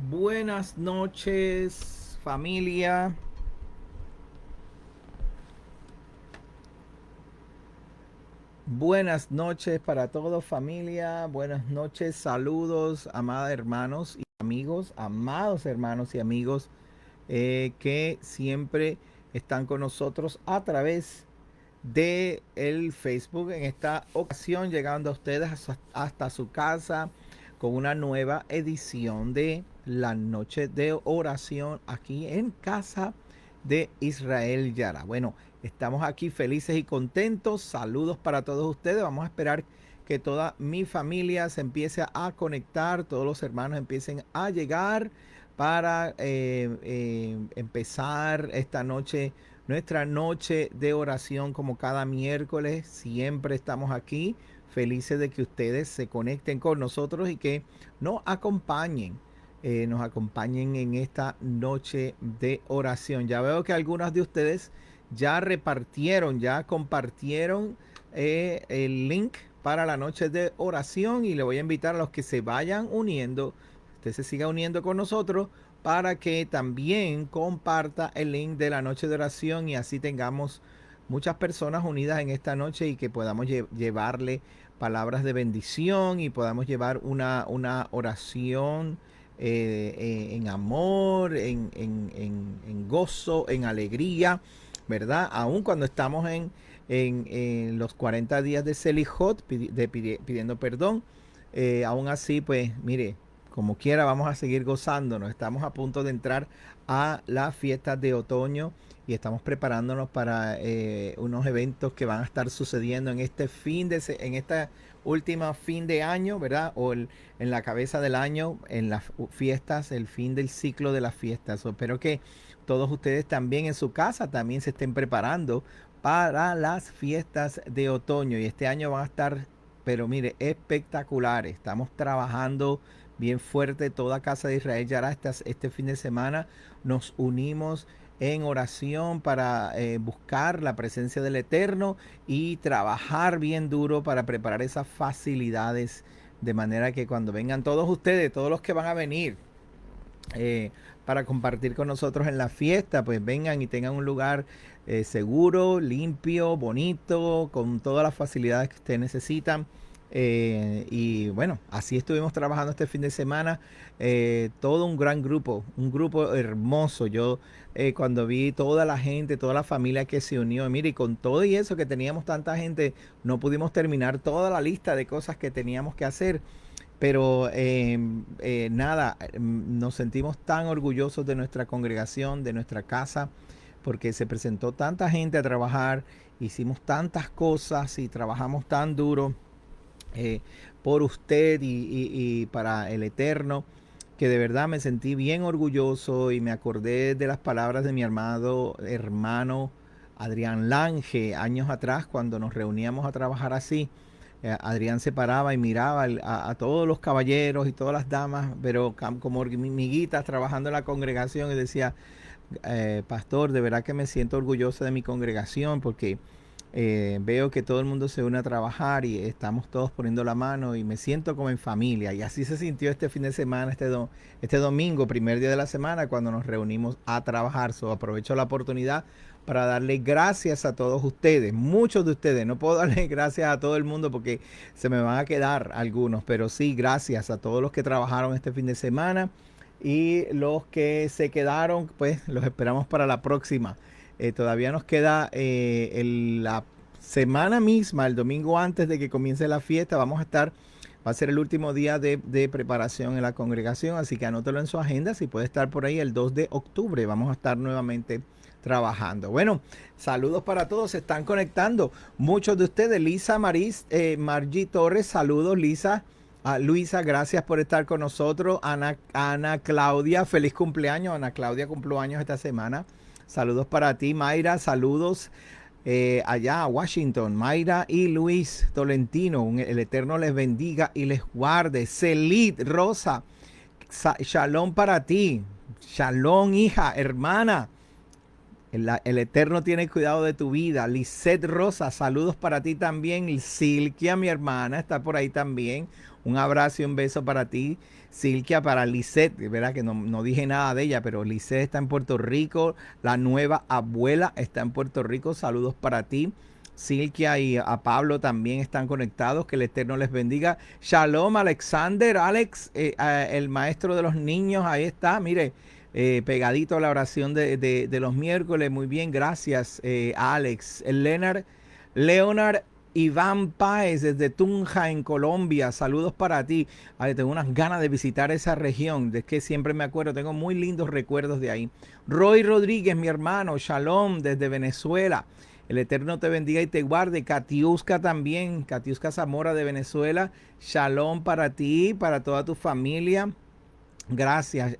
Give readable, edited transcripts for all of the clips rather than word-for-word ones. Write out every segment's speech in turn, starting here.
Buenas noches, familia. Buenas noches para todos, familia. Buenas noches, saludos, amados hermanos y amigos, amados hermanos y amigos que siempre están con nosotros a través de el Facebook. En esta ocasión, llegando a ustedes hasta su casa con una nueva edición de la noche de oración aquí en casa de Israel Yara. Bueno, estamos aquí felices y contentos. Saludos para todos ustedes. Vamos a esperar que toda mi familia se empiece a conectar, todos los hermanos empiecen a llegar para empezar esta noche, nuestra noche de oración como cada miércoles. Siempre estamos aquí felices de que ustedes se conecten con nosotros y que nos acompañen en esta noche de oración. Ya veo que algunos de ustedes ya compartieron el link para la noche de oración y le voy a invitar a los que se vayan uniendo, usted se siga uniendo con nosotros para que también comparta el link de la noche de oración y así tengamos muchas personas unidas en esta noche y que podamos llevarle palabras de bendición y podamos llevar una oración en amor, en gozo, en alegría, ¿verdad? Aun cuando estamos en los 40 días de Selijot, pidiendo perdón, aún así, pues mire, como quiera vamos a seguir gozándonos. Estamos a punto de entrar a las fiestas de otoño y estamos preparándonos para unos eventos que van a estar sucediendo en en esta última fin de año, ¿verdad? En la cabeza del año, en las fiestas, el fin del ciclo de las fiestas. Espero que todos ustedes también en su casa también se estén preparando para las fiestas de otoño y este año van a estar, pero mire, espectaculares. Estamos trabajando bien fuerte toda casa de Israel ya este fin de semana. Nos unimos en oración para buscar la presencia del Eterno y trabajar bien duro para preparar esas facilidades de manera que cuando vengan todos ustedes, todos los que van a venir eh, para compartir con nosotros en la fiesta, pues vengan y tengan un lugar seguro, limpio, bonito, con todas las facilidades que ustedes necesitan. Y bueno, así estuvimos trabajando este fin de semana. Todo un grupo hermoso. Yo cuando vi toda la gente, toda la familia que se unió, mire, y con todo y eso que teníamos tanta gente, no pudimos terminar toda la lista de cosas que teníamos que hacer. Pero nada, nos sentimos tan orgullosos de nuestra congregación, de nuestra casa, porque se presentó tanta gente a trabajar, hicimos tantas cosas y trabajamos tan duro eh, por usted y para el Eterno, que de verdad me sentí bien orgulloso y me acordé de las palabras de mi amado hermano Adrián Lange años atrás cuando nos reuníamos a trabajar así. Adrián se paraba y miraba a todos los caballeros y todas las damas, pero como hormiguitas trabajando en la congregación y decía, pastor, de verdad que me siento orgulloso de mi congregación porque veo que todo el mundo se une a trabajar y estamos todos poniendo la mano y me siento como en familia. Y así se sintió este fin de semana, este domingo, primer día de la semana, cuando nos reunimos a trabajar. Aprovecho la oportunidad para darle gracias a todos ustedes, muchos de ustedes. No puedo darle gracias a todo el mundo porque se me van a quedar algunos, pero sí, gracias a todos los que trabajaron este fin de semana y los que se quedaron, pues los esperamos para la próxima. Todavía nos queda la semana misma, el domingo antes de que comience la fiesta, va a ser el último día de preparación en la congregación, así que anótelo en su agenda, si puede estar por ahí el 2 de octubre, vamos a estar nuevamente trabajando. Bueno, saludos para todos, se están conectando muchos de ustedes. Lisa Margie Torres, saludos Lisa. Luisa, gracias por estar con nosotros. Ana Claudia, feliz cumpleaños. Ana Claudia cumplió años esta semana. Saludos para ti, Mayra. Saludos allá a Washington. Mayra y Luis Tolentino. El Eterno les bendiga y les guarde. Celit Rosa. Shalom para ti. Shalom, hija, hermana. El Eterno tiene cuidado de tu vida. Lisette Rosa, saludos para ti también. Silkia, mi hermana, está por ahí también. Un abrazo y un beso para ti. Silkia, para Lisette, verdad que no dije nada de ella, pero Lisette está en Puerto Rico. La nueva abuela está en Puerto Rico. Saludos para ti. Silkia y a Pablo también están conectados. Que el Eterno les bendiga. Shalom, Alexander, Alex, el maestro de los niños. Ahí está, mire. Pegadito a la oración de los miércoles. Muy bien, gracias, Alex. Leonard Iván Páez desde Tunja, en Colombia. Saludos para ti. Ay, tengo unas ganas de visitar esa región. De que siempre me acuerdo. Tengo muy lindos recuerdos de ahí. Roy Rodríguez, mi hermano. Shalom desde Venezuela. El Eterno te bendiga y te guarde. Katiuska también. Katiuska Zamora de Venezuela. Shalom para ti, para toda tu familia. Gracias,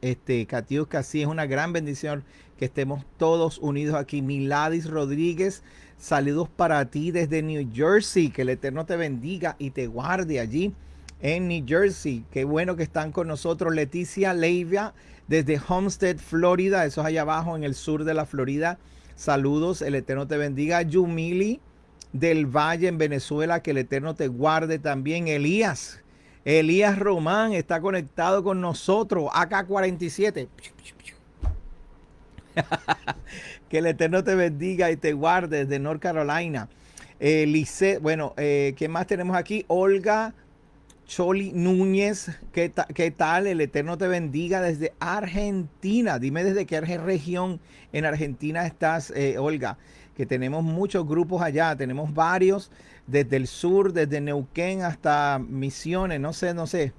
Katiuska, sí, es una gran bendición que estemos todos unidos aquí. Miladis Rodríguez, saludos para ti desde New Jersey. Que el Eterno te bendiga y te guarde allí en New Jersey. Qué bueno que están con nosotros. Leticia Leivia desde Homestead, Florida. Eso es allá abajo en el sur de la Florida. Saludos, el Eterno te bendiga. Yumili del Valle en Venezuela. Que el Eterno te guarde también. Elías Román está conectado con nosotros. AK-47. Que el Eterno te bendiga y te guarde desde North Carolina. Bueno, ¿qué más tenemos aquí? Olga Choli Núñez. ¿Qué tal? El Eterno te bendiga desde Argentina. Dime desde qué región en Argentina estás, Olga. Que tenemos muchos grupos allá. Tenemos varios. Desde el sur, desde Neuquén hasta Misiones, no sé,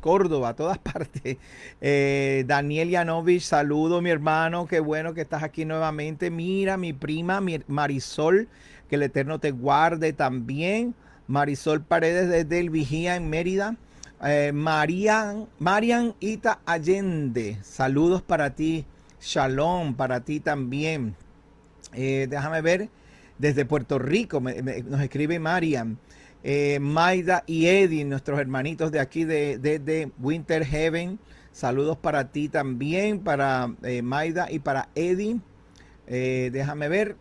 Córdoba, todas partes. Daniel Yanovich, saludo mi hermano, qué bueno que estás aquí nuevamente. Mira, mi prima Marisol, que el Eterno te guarde también. Marisol Paredes desde el Vigía en Mérida. Marian Ita Allende, saludos para ti. Shalom para ti también. Déjame ver. Desde Puerto Rico nos escribe Marian, Maida y Eddie, nuestros hermanitos de aquí de Winter Heaven. Saludos para ti también, para Maida y para Eddie. Déjame ver.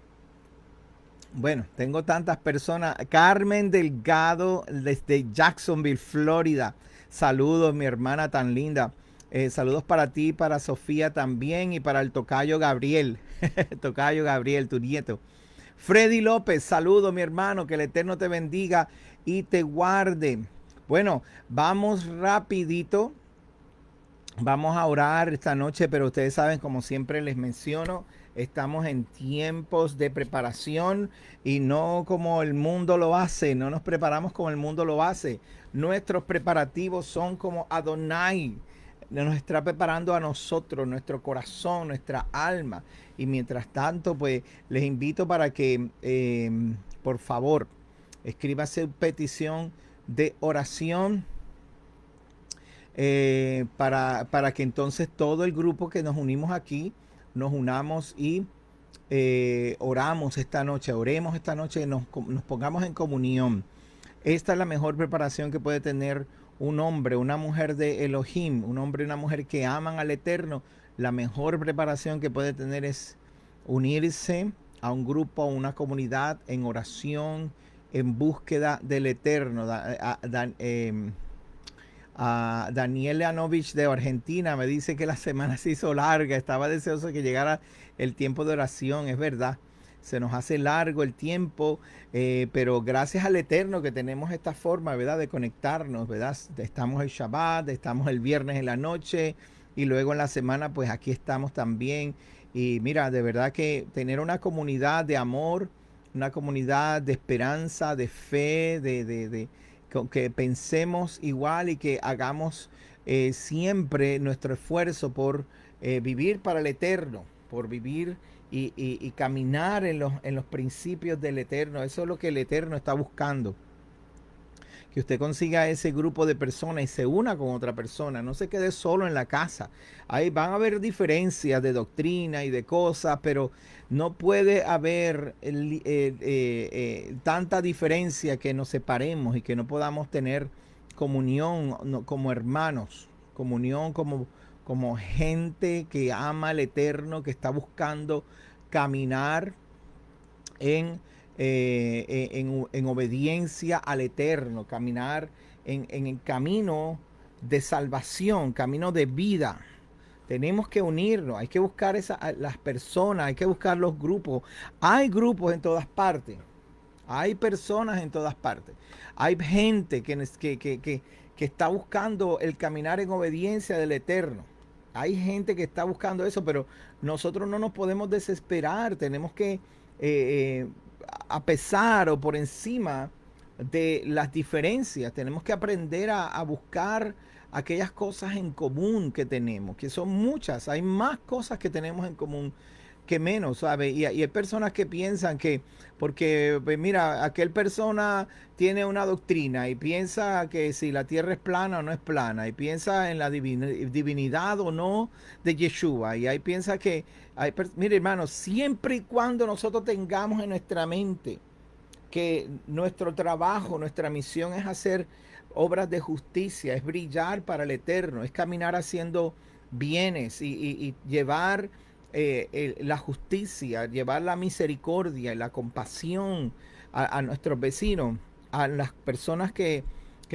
Bueno, tengo tantas personas. Carmen Delgado desde Jacksonville, Florida. Saludos, mi hermana tan linda. Saludos para ti, para Sofía también y para el tocayo Gabriel. Tocayo Gabriel, tu nieto. Freddy López, saludo mi hermano, que el Eterno te bendiga y te guarde. Bueno, vamos rapidito, vamos a orar esta noche, pero ustedes saben, como siempre les menciono, estamos en tiempos de preparación y no como el mundo lo hace, no nos preparamos como el mundo lo hace. Nuestros preparativos son como Adonai nos está preparando a nosotros, nuestro corazón, nuestra alma. Y mientras tanto, pues les invito para que, por favor, escriba su petición de oración para que entonces todo el grupo que nos unimos aquí, nos unamos y oramos esta noche, oremos esta noche, nos pongamos en comunión. Esta es la mejor preparación que puede tener un hombre, una mujer de Elohim, un hombre y una mujer que aman al Eterno. La mejor preparación que puede tener es unirse a un grupo, a una comunidad en oración, en búsqueda del Eterno. Daniel Anovich de Argentina me dice que la semana se hizo larga, estaba deseoso de que llegara el tiempo de oración, es verdad. Se nos hace largo el tiempo, pero gracias al Eterno que tenemos esta forma, ¿verdad?, de conectarnos, ¿verdad? Estamos el Shabbat, estamos el viernes en la noche y luego en la semana, pues aquí estamos también. Y mira, de verdad que tener una comunidad de amor, una comunidad de esperanza, de fe, que pensemos igual y que hagamos siempre nuestro esfuerzo por vivir para el Eterno, por vivir y caminar en los principios del Eterno. Eso es lo que el Eterno está buscando. Que usted consiga ese grupo de personas y se una con otra persona. No se quede solo en la casa. Ahí van a haber diferencias de doctrina y de cosas, pero no puede haber tanta diferencia que nos separemos y que no podamos tener comunión como hermanos, comunión como gente que ama al Eterno, que está buscando caminar en obediencia al Eterno, caminar en el camino de salvación, camino de vida. Tenemos que unirnos, hay que buscar las personas, hay que buscar los grupos. Hay grupos en todas partes, hay personas en todas partes. Hay gente que está buscando el caminar en obediencia del Eterno. Hay gente que está buscando eso, pero nosotros no nos podemos desesperar. Tenemos que, a pesar o por encima de las diferencias, tenemos que aprender a buscar aquellas cosas en común que tenemos, que son muchas. Hay más cosas que tenemos en común que menos, ¿sabes? Y hay personas que piensan que, porque, pues mira, aquel persona tiene una doctrina y piensa que si la tierra es plana o no es plana, y piensa en la divinidad o no de Yeshua, y ahí piensa que, mire hermano, siempre y cuando nosotros tengamos en nuestra mente que nuestro trabajo, nuestra misión es hacer obras de justicia, es brillar para el Eterno, es caminar haciendo bienes y llevar la justicia, llevar la misericordia y la compasión a nuestros vecinos, a las personas que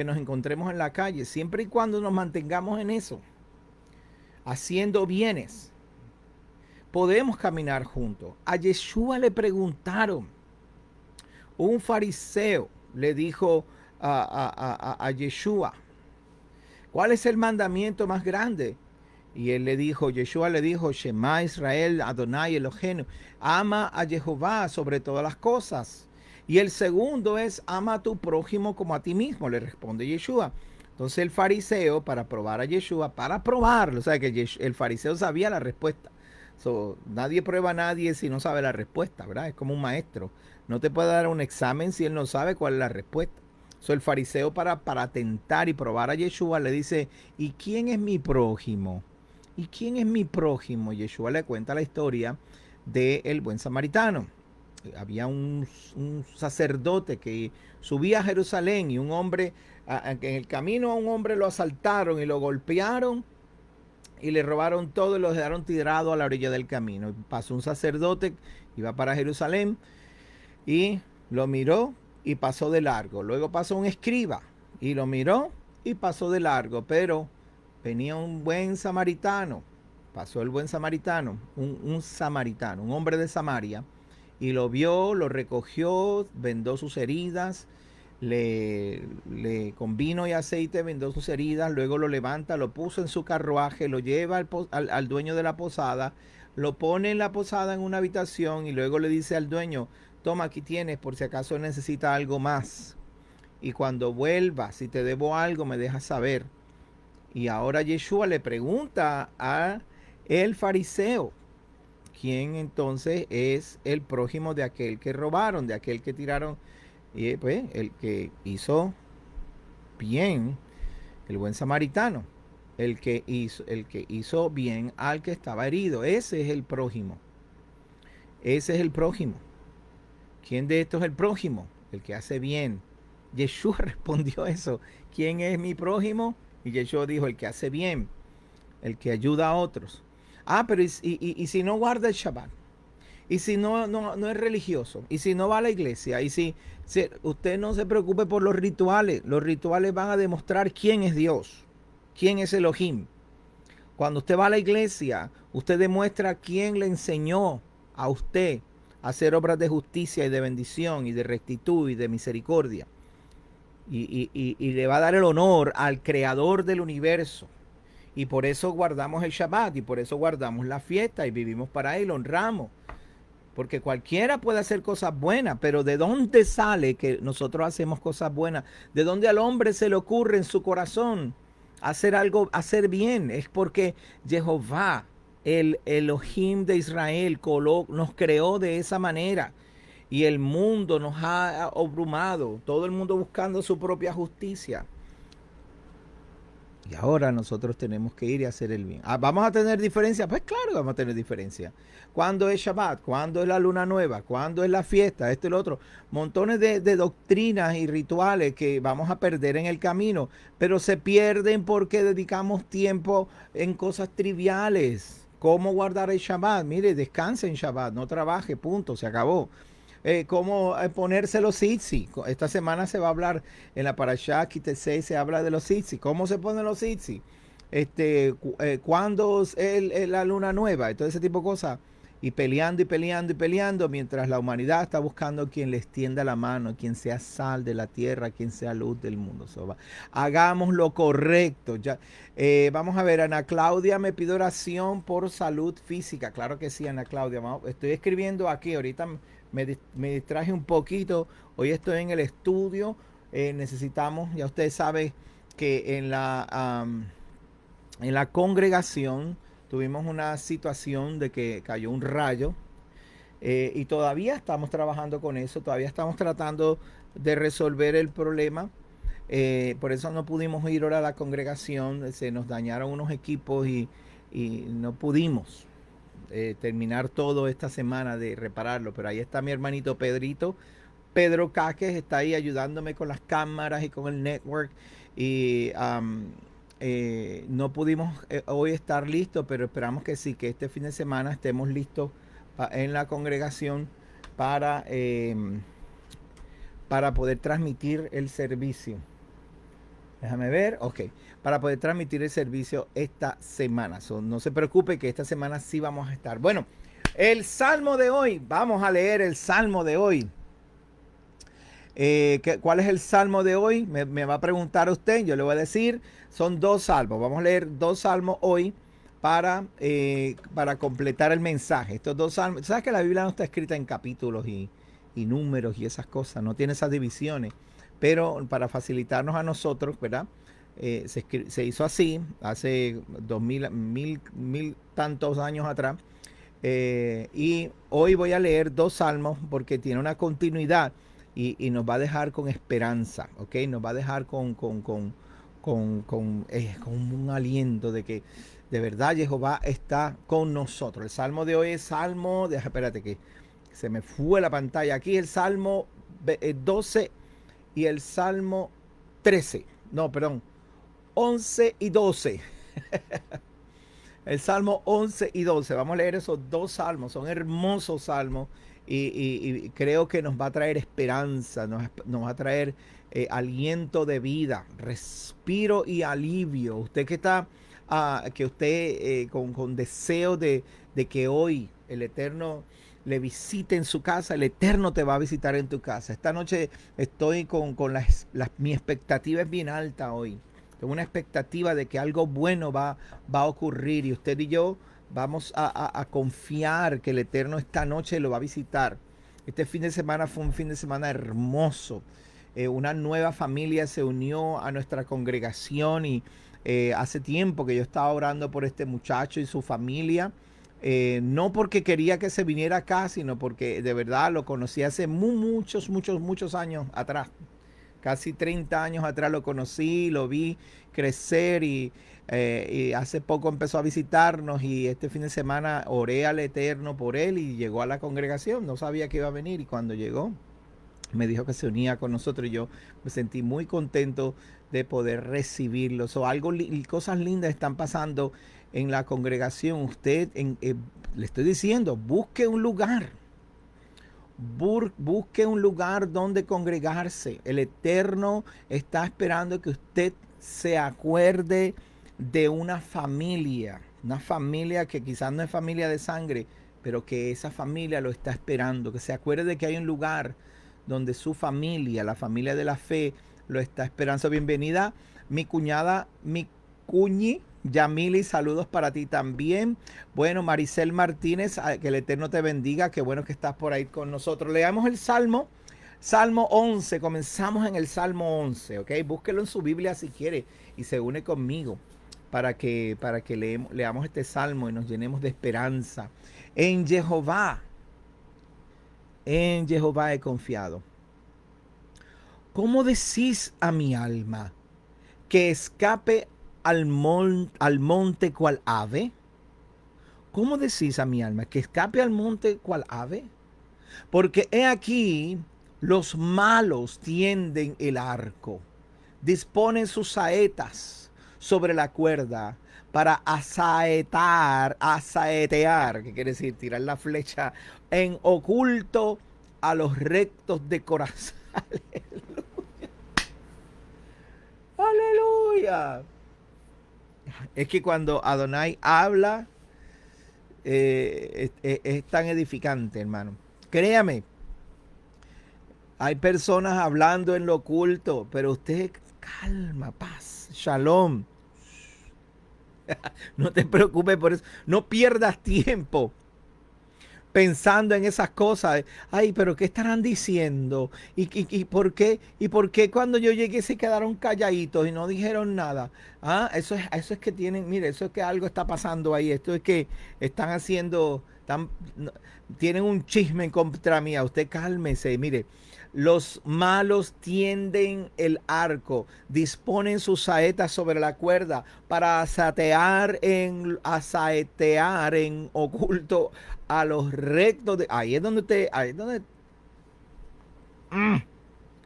nos encontremos en la calle, siempre y cuando nos mantengamos en eso, haciendo bienes, podemos caminar juntos. A Yeshua le preguntaron, un fariseo le dijo a Yeshua, ¿cuál es el mandamiento más grande? Y él le dijo, Yeshua le dijo, Shema Israel, Adonai Eloheinu, ama a Jehová sobre todas las cosas. Y el segundo es, ama a tu prójimo como a ti mismo, le responde Yeshua. Entonces el fariseo, para probar a Yeshua, para probarlo, o sea que el fariseo sabía la respuesta. Nadie prueba a nadie si no sabe la respuesta, ¿verdad? Es como un maestro. No te puede dar un examen si él no sabe cuál es la respuesta. El fariseo para tentar y probar a Yeshua le dice, ¿y quién es mi prójimo? ¿Y quién es mi prójimo? Yeshua le cuenta la historia del buen samaritano. Había un sacerdote que subía a Jerusalén y un hombre, en el camino a un hombre lo asaltaron y lo golpearon y le robaron todo y lo dejaron tirado a la orilla del camino. Pasó un sacerdote, iba para Jerusalén y lo miró y pasó de largo. Luego pasó un escriba y lo miró y pasó de largo, pero venía un buen samaritano, pasó el buen samaritano, un samaritano, un hombre de Samaria, y lo vio, lo recogió, vendó sus heridas, con vino y aceite vendó sus heridas, luego lo levanta, lo puso en su carruaje, lo lleva al dueño de la posada, lo pone en la posada en una habitación y luego le dice al dueño, toma, aquí tienes por si acaso necesita algo más. Y cuando vuelva, si te debo algo, me dejas saber. Y ahora Yeshua le pregunta a el fariseo, ¿quién entonces es el prójimo de aquel que robaron, de aquel que tiraron? Y pues el que hizo bien, el buen samaritano, el que hizo bien al que estaba herido. Ese es el prójimo. Ese es el prójimo. ¿Quién de estos es el prójimo? El que hace bien. Yeshua respondió eso. ¿Quién es mi prójimo? Y Yeshua dijo, el que hace bien, el que ayuda a otros. Pero y si no guarda el Shabbat, y si no es religioso, y si no va a la iglesia, y si usted no se preocupe por los rituales van a demostrar quién es Dios, quién es Elohim. Cuando usted va a la iglesia, usted demuestra quién le enseñó a usted a hacer obras de justicia y de bendición y de rectitud y de misericordia. Y le va a dar el honor al creador del universo. Y por eso guardamos el Shabbat y por eso guardamos la fiesta y vivimos para él, honramos. Porque cualquiera puede hacer cosas buenas, pero ¿de dónde sale que nosotros hacemos cosas buenas? ¿De dónde al hombre se le ocurre en su corazón hacer algo, hacer bien? Es porque Jehová, el Elohim de Israel, nos creó de esa manera. Y el mundo nos ha abrumado, todo el mundo buscando su propia justicia. Y ahora nosotros tenemos que ir y hacer el bien. ¿Vamos a tener diferencia? Pues claro que vamos a tener diferencia. ¿Cuándo es Shabbat? ¿Cuándo es la luna nueva? ¿Cuándo es la fiesta? Esto y lo otro. Montones de doctrinas y rituales que vamos a perder en el camino, pero se pierden porque dedicamos tiempo en cosas triviales, ¿Cómo guardar el Shabbat? Mire, descanse en Shabbat, no trabaje, punto, se acabó. Cómo ponerse los tzitzit. Esta semana se va a hablar en la Parashá Kitesei, se habla de los tzitzit. ¿Cómo se ponen los tzitzit? ¿Cuándo es la luna nueva? Y todo ese tipo de cosas. Y peleando y peleando y peleando, mientras la humanidad está buscando quien le extienda la mano, quien sea sal de la tierra, quien sea luz del mundo. Hagamos lo correcto. Ya, vamos a ver, Ana Claudia me pide oración por salud física. Claro que sí, Ana Claudia. Estoy escribiendo aquí, ahorita me distraje un poquito. Hoy estoy en el estudio. Necesitamos, ya ustedes saben que en la congregación tuvimos una situación de que cayó un rayo y todavía estamos trabajando con eso, todavía estamos tratando de resolver el problema. Por eso no pudimos ir ahora a la congregación, se nos dañaron unos equipos y no pudimos terminar todo esta semana de repararlo, pero ahí está mi hermanito Pedrito. Pedro Caques está ahí ayudándome con las cámaras y con el network y no pudimos hoy estar listos, pero esperamos que sí, que este fin de semana estemos listos en la congregación para poder transmitir el servicio. Déjame ver, ok, para poder transmitir el servicio esta semana. No se preocupe que esta semana sí vamos a estar. Bueno, el Salmo de hoy, vamos a leer el Salmo de hoy. ¿Cuál es el salmo de hoy? Me va a preguntar usted, yo le voy a decir, son 2 salmos. Vamos a leer 2 salmos hoy para completar el mensaje. Estos 2 salmos, ¿sabes que la Biblia no está escrita en capítulos y números y esas cosas? No tiene esas divisiones, pero para facilitarnos a nosotros, ¿verdad? Se hizo así hace 2000 tantos años atrás. Y hoy voy a leer 2 salmos porque tiene una continuidad. Y nos va a dejar con esperanza, ¿ok? Nos va a dejar con un aliento de que de verdad Jehová está con nosotros. El salmo de hoy es salmo, espérate que se me fue la pantalla. Aquí el salmo 12 y el salmo 13. No, perdón, 11 y 12. El salmo 11 y 12. Vamos a leer esos 2 salmos. Son hermosos salmos. Y creo que nos va a traer esperanza, nos va a traer aliento de vida, respiro y alivio. Usted que está, que usted con deseo de que hoy el Eterno le visite en su casa, el Eterno te va a visitar en tu casa. Esta noche estoy con mi expectativa es bien alta hoy. Tengo una expectativa de que algo bueno va a ocurrir y usted y yo vamos a confiar que el Eterno esta noche lo va a visitar. Este fin de semana fue un fin de semana hermoso. Una nueva familia se unió a nuestra congregación y hace tiempo que yo estaba orando por este muchacho y su familia. No porque quería que se viniera acá, sino porque de verdad lo conocí hace muchos años atrás. Casi 30 años atrás lo conocí, lo vi crecer y hace poco empezó a visitarnos y este fin de semana oré al Eterno por él y llegó a la congregación. No sabía que iba a venir y cuando llegó me dijo que se unía con nosotros y yo me sentí muy contento de poder recibirlo. Cosas lindas están pasando en la congregación. Usted, le estoy diciendo, busque un lugar. Busque un lugar donde congregarse. El Eterno está esperando que usted se acuerde de una familia que quizás no es familia de sangre, pero que esa familia lo está esperando, que se acuerde de que hay un lugar donde su familia, la familia de la fe, lo está esperando. Bienvenida mi cuñada, mi cuñi Yamili, saludos para ti también. Bueno, Maricel Martínez, que el Eterno te bendiga, qué bueno que estás por ahí con nosotros. Leamos el Salmo 11, comenzamos en el Salmo 11, ¿ok? Búsquelo en su Biblia si quiere y se une conmigo para que leamos este Salmo y nos llenemos de esperanza. En Jehová he confiado. ¿Cómo decís a mi alma que escape al monte cual ave? ¿Cómo decís a mi alma que escape al monte cual ave? Porque he aquí los malos tienden el arco, disponen sus saetas sobre la cuerda para asaetear, que quiere decir tirar la flecha en oculto a los rectos de corazón. Aleluya. Es que cuando Adonai habla, es tan edificante, hermano. Créame, hay personas hablando en lo oculto, pero usted calma, paz, shalom. No te preocupes por eso. No pierdas tiempo pensando en esas cosas. Ay, pero ¿qué estarán diciendo? ¿Y por qué? ¿Y por qué cuando yo llegué se quedaron calladitos y no dijeron nada? Ah, eso es que tienen, mire, eso es que algo está pasando ahí. Esto es que están haciendo, tienen un chisme contra mí. Usted cálmese, mire. Los malos tienden el arco, disponen sus saetas sobre la cuerda para asaetear en oculto a los rectos de. Ahí es donde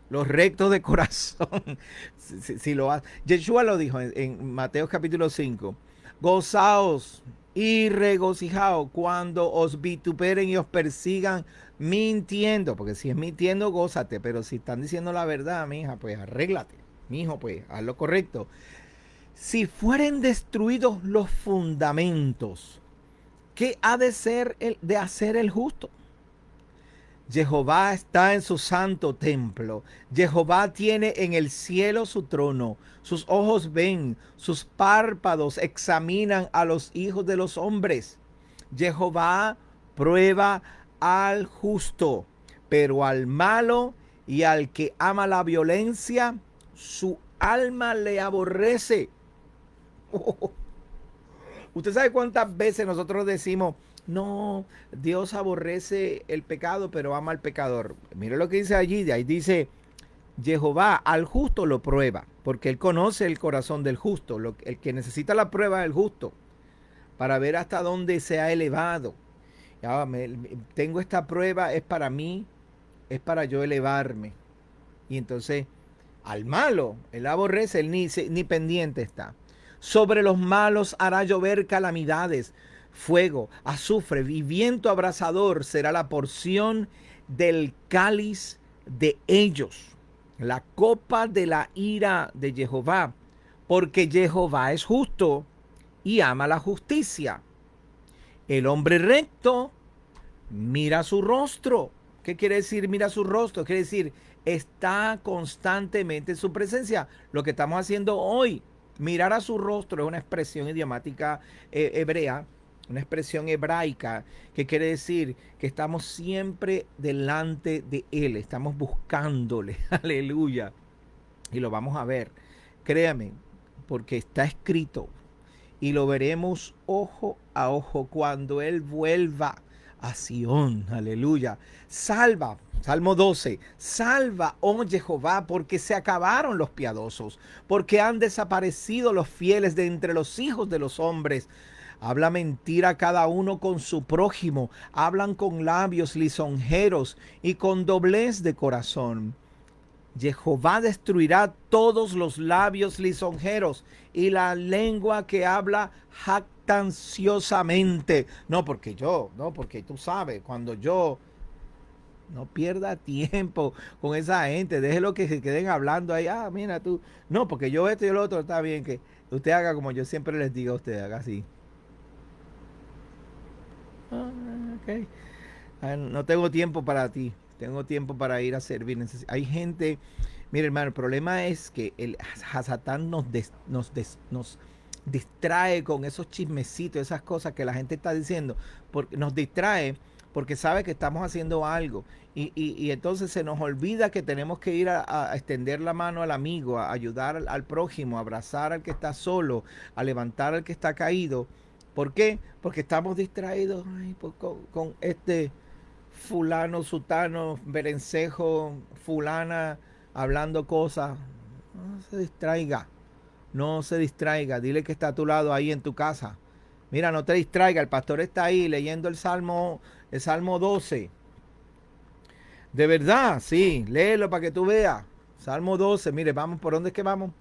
los rectos de corazón. Si lo hace. Yeshua lo dijo en Mateo capítulo 5. Gozaos y regocijaos cuando os vituperen y os persigan mintiendo, porque si es mintiendo, gózate, pero si están diciendo la verdad, mija, pues arréglate, mijo, pues haz lo correcto. Si fueren destruidos los fundamentos, ¿qué ha de hacer el justo? Jehová está en su santo templo. Jehová tiene en el cielo su trono. Sus ojos ven, sus párpados examinan a los hijos de los hombres. Jehová prueba al justo, pero al malo y al que ama la violencia, su alma le aborrece. ¿Usted sabe cuántas veces nosotros decimos, no, Dios aborrece el pecado, pero ama al pecador? Mire lo que dice allí, de ahí dice, Jehová al justo lo prueba, porque él conoce el corazón del justo. El que necesita la prueba es el justo, para ver hasta dónde se ha elevado. Ya, tengo esta prueba, es para mí, es para yo elevarme. Y entonces, al malo, él aborrece, él ni pendiente está. Sobre los malos hará llover calamidades, fuego, azufre y viento abrasador será la porción del cáliz de ellos, la copa de la ira de Jehová, porque Jehová es justo y ama la justicia. El hombre recto mira su rostro. ¿Qué quiere decir mira su rostro? Quiere decir está constantemente en su presencia. Lo que estamos haciendo hoy, mirar a su rostro, es una expresión idiomática hebrea, una expresión hebraica que quiere decir que estamos siempre delante de Él, estamos buscándole, aleluya, y lo vamos a ver, créame, porque está escrito y lo veremos ojo a ojo cuando Él vuelva a Sión, aleluya. Salva, Salmo 12, salva, oh Jehová, porque se acabaron los piadosos, porque han desaparecido los fieles de entre los hijos de los hombres. Habla mentira cada uno con su prójimo, hablan con labios lisonjeros y con doblez de corazón. Jehová destruirá todos los labios lisonjeros y la lengua que habla jactanciosamente. No porque tú sabes, cuando yo no pierda tiempo con esa gente, déjelo que se queden hablando ahí. Ah, mira tú. No, porque yo esto y lo otro, está bien que usted haga como yo siempre les digo a usted, haga así. Ah, ok. Ah, no tengo tiempo para ti. Tengo tiempo para ir a servir. Hay gente, mire hermano, el problema es que el Hasatán nos distrae con esos chismecitos, esas cosas que la gente está diciendo, porque nos distrae porque sabe que estamos haciendo algo y entonces se nos olvida que tenemos que ir a extender la mano al amigo, a ayudar al prójimo, a abrazar al que está solo, a levantar al que está caído. ¿Por qué? Porque estamos distraídos con este fulano, sutano, berencejo, fulana, hablando cosas. No se distraiga, no se distraiga. Dile que está a tu lado ahí en tu casa. Mira, no te distraiga, el pastor está ahí leyendo el Salmo 12. De verdad, sí, léelo para que tú veas. Salmo 12, mire, vamos, ¿por dónde es que vamos?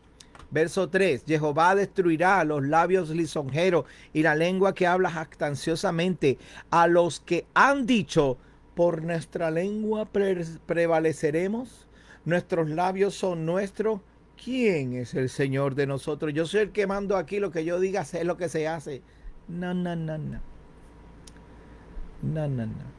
Verso 3, Jehová destruirá los labios lisonjeros y la lengua que habla jactanciosamente a los que han dicho, por nuestra lengua prevaleceremos, nuestros labios son nuestros. ¿Quién es el Señor de nosotros? Yo soy el que mando aquí, lo que yo diga es lo que se hace. No, no, no, no. No, no, no.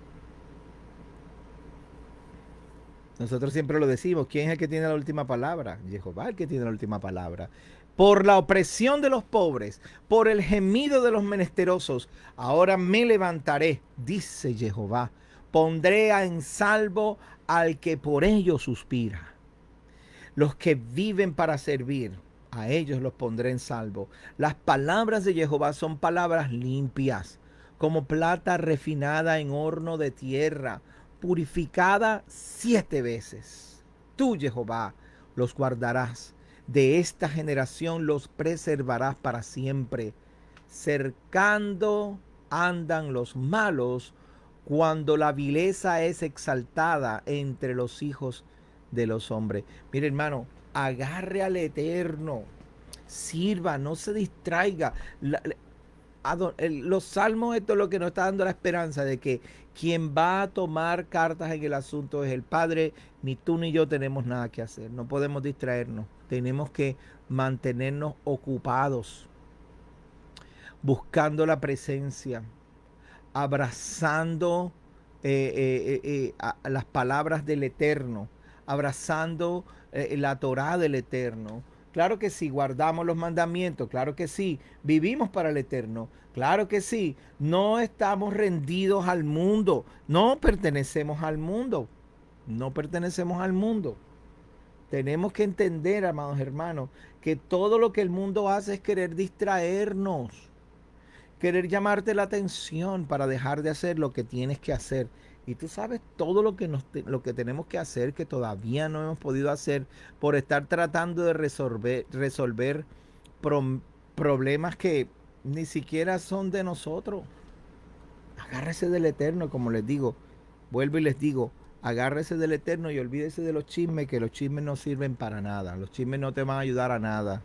Nosotros siempre lo decimos, ¿quién es el que tiene la última palabra? Jehová el que tiene la última palabra. Por la opresión de los pobres, por el gemido de los menesterosos, ahora me levantaré, dice Jehová. Pondré en salvo al que por ellos suspira. Los que viven para servir, a ellos los pondré en salvo. Las palabras de Jehová son palabras limpias, como plata refinada en horno de tierra, purificada 7 veces. Tú, Jehová, los guardarás. De esta generación los preservarás para siempre. Cercando andan los malos cuando la vileza es exaltada entre los hijos de los hombres. Mire, hermano, agarre al Eterno, sirva, no se distraiga. Los salmos, esto es lo que nos está dando la esperanza de que quien va a tomar cartas en el asunto es el Padre. Ni tú ni yo tenemos nada que hacer, no podemos distraernos, tenemos que mantenernos ocupados, buscando la presencia, abrazando a las palabras del Eterno, abrazando la Torá del Eterno. Claro que sí, guardamos los mandamientos, claro que sí, vivimos para el Eterno, claro que sí, no estamos rendidos al mundo, no pertenecemos al mundo, no pertenecemos al mundo. Tenemos que entender, amados hermanos, que todo lo que el mundo hace es querer distraernos, querer llamarte la atención para dejar de hacer lo que tienes que hacer. Y tú sabes todo lo que tenemos que hacer, que todavía no hemos podido hacer por estar tratando de resolver problemas que ni siquiera son de nosotros. Agárrese del Eterno, como les digo. Vuelvo y les digo, agárrese del Eterno y olvídese de los chismes, que los chismes no sirven para nada. Los chismes no te van a ayudar a nada.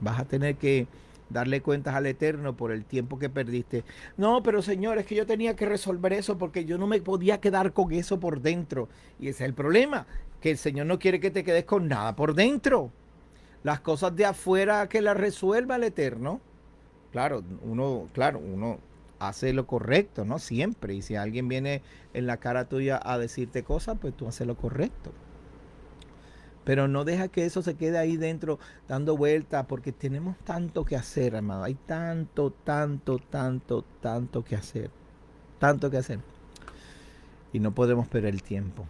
Vas a tener que darle cuentas al Eterno por el tiempo que perdiste. No, pero Señor, es que yo tenía que resolver eso porque yo no me podía quedar con eso por dentro. Y ese es el problema, que el Señor no quiere que te quedes con nada por dentro. Las cosas de afuera que las resuelva el Eterno. Claro, uno hace lo correcto, ¿no? Siempre. Y si alguien viene en la cara tuya a decirte cosas, pues tú haces lo correcto. Pero no deja que eso se quede ahí dentro dando vueltas, porque tenemos tanto que hacer, hermano. Hay tanto, tanto, tanto, tanto que hacer. Tanto que hacer. Y no podemos perder el tiempo.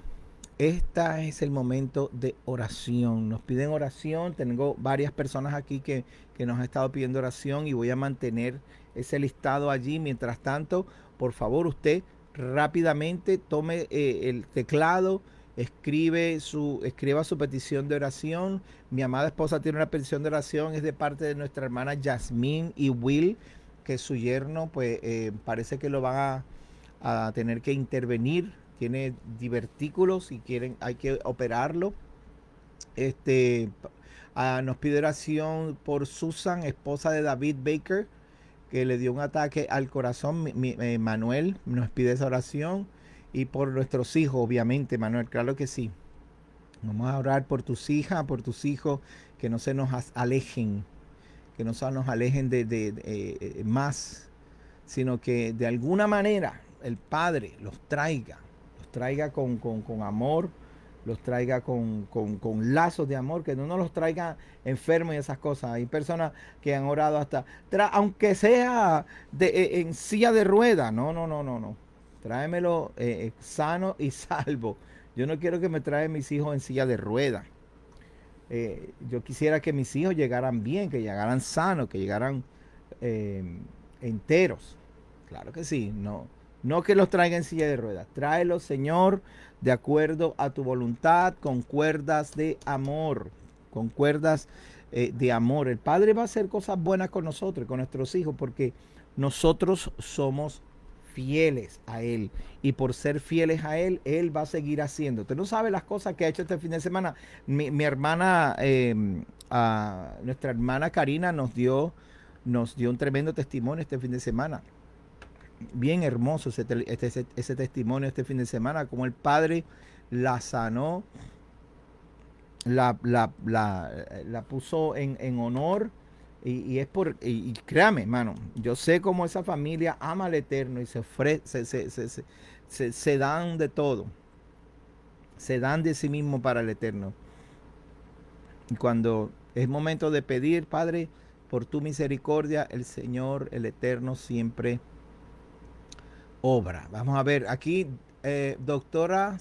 Este es el momento de oración. Nos piden oración. Tengo varias personas aquí que nos han estado pidiendo oración y voy a mantener ese listado allí. Mientras tanto, por favor, usted rápidamente tome el teclado, escriba su petición de oración. Mi amada esposa tiene una petición de oración, es de parte de nuestra hermana Yasmín y Will, que su yerno, pues parece que lo van a tener que intervenir. Tiene divertículos y hay que operarlo. Nos pide oración por Susan, esposa de David Baker, que le dio un ataque al corazón. Manuel nos pide esa oración. Y por nuestros hijos, obviamente, Manuel, claro que sí. Vamos a orar por tus hijas, por tus hijos, que no se nos alejen, que no se nos alejen de más, sino que de alguna manera el Padre los traiga con amor, los traiga con lazos de amor, que no nos los traiga enfermos y esas cosas. Hay personas que han orado hasta, aunque sea en silla de ruedas, no. Tráemelo sano y salvo. Yo no quiero que me traigan mis hijos en silla de ruedas. Yo quisiera que mis hijos llegaran bien, que llegaran sanos, que llegaran enteros. Claro que sí, no que los traigan en silla de ruedas. Tráelos, Señor, de acuerdo a tu voluntad, con cuerdas de amor. Con cuerdas de amor. El Padre va a hacer cosas buenas con nosotros, con nuestros hijos, porque nosotros somos fieles a Él. Y por ser fieles a Él, Él va a seguir haciendo. Usted no sabe las cosas que ha hecho este fin de semana. Mi hermana Nuestra hermana Karina nos dio un tremendo testimonio este fin de semana. Bien hermoso ese testimonio este fin de semana, como el Padre la sanó, la puso en honor. Y es y créame, hermano, yo sé cómo esa familia ama al Eterno y se dan de todo. Se dan de sí mismo para el Eterno. Y cuando es momento de pedir, Padre, por tu misericordia, el Señor, el Eterno, siempre obra. Vamos a ver, aquí, doctor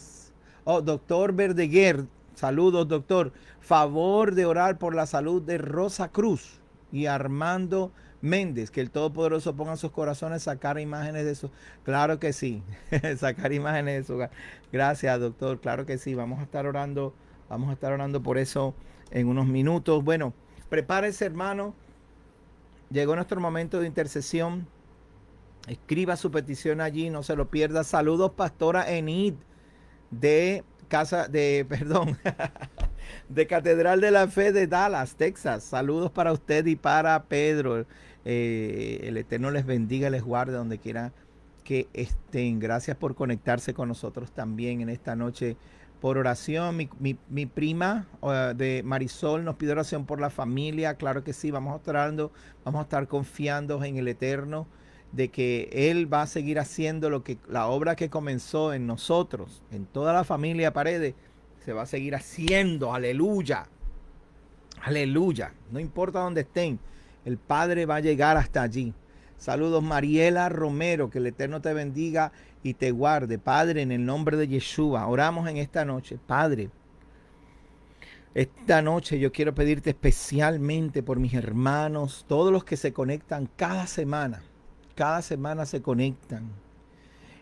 Verdeguer, saludos, doctor. Favor de orar por la salud de Rosa Cruz y Armando Méndez, que el Todopoderoso ponga en sus corazones sacar imágenes de eso. Claro que sí, sacar imágenes de su hogar. Gracias, doctor. Claro que sí, vamos a estar orando por eso en unos minutos. Bueno, prepárese, hermano. Llegó nuestro momento de intercesión. Escriba su petición allí, no se lo pierda. Saludos, pastora Enid de de Catedral de la Fe de Dallas, Texas. Saludos para usted y para Pedro. El Eterno les bendiga, les guarde donde quiera que estén. Gracias por conectarse con nosotros también en esta noche por oración. Mi prima de Marisol nos pide oración por la familia. Claro que sí, vamos a estar confiando en el Eterno, de que Él va a seguir haciendo la obra que comenzó en nosotros, en toda la familia Paredes, se va a seguir haciendo. Aleluya, aleluya. No importa dónde estén, el Padre va a llegar hasta allí. Saludos, Mariela Romero, que el Eterno te bendiga y te guarde. Padre, en el nombre de Yeshua, oramos en esta noche. Padre, esta noche yo quiero pedirte especialmente por mis hermanos, todos los que se conectan cada semana se conectan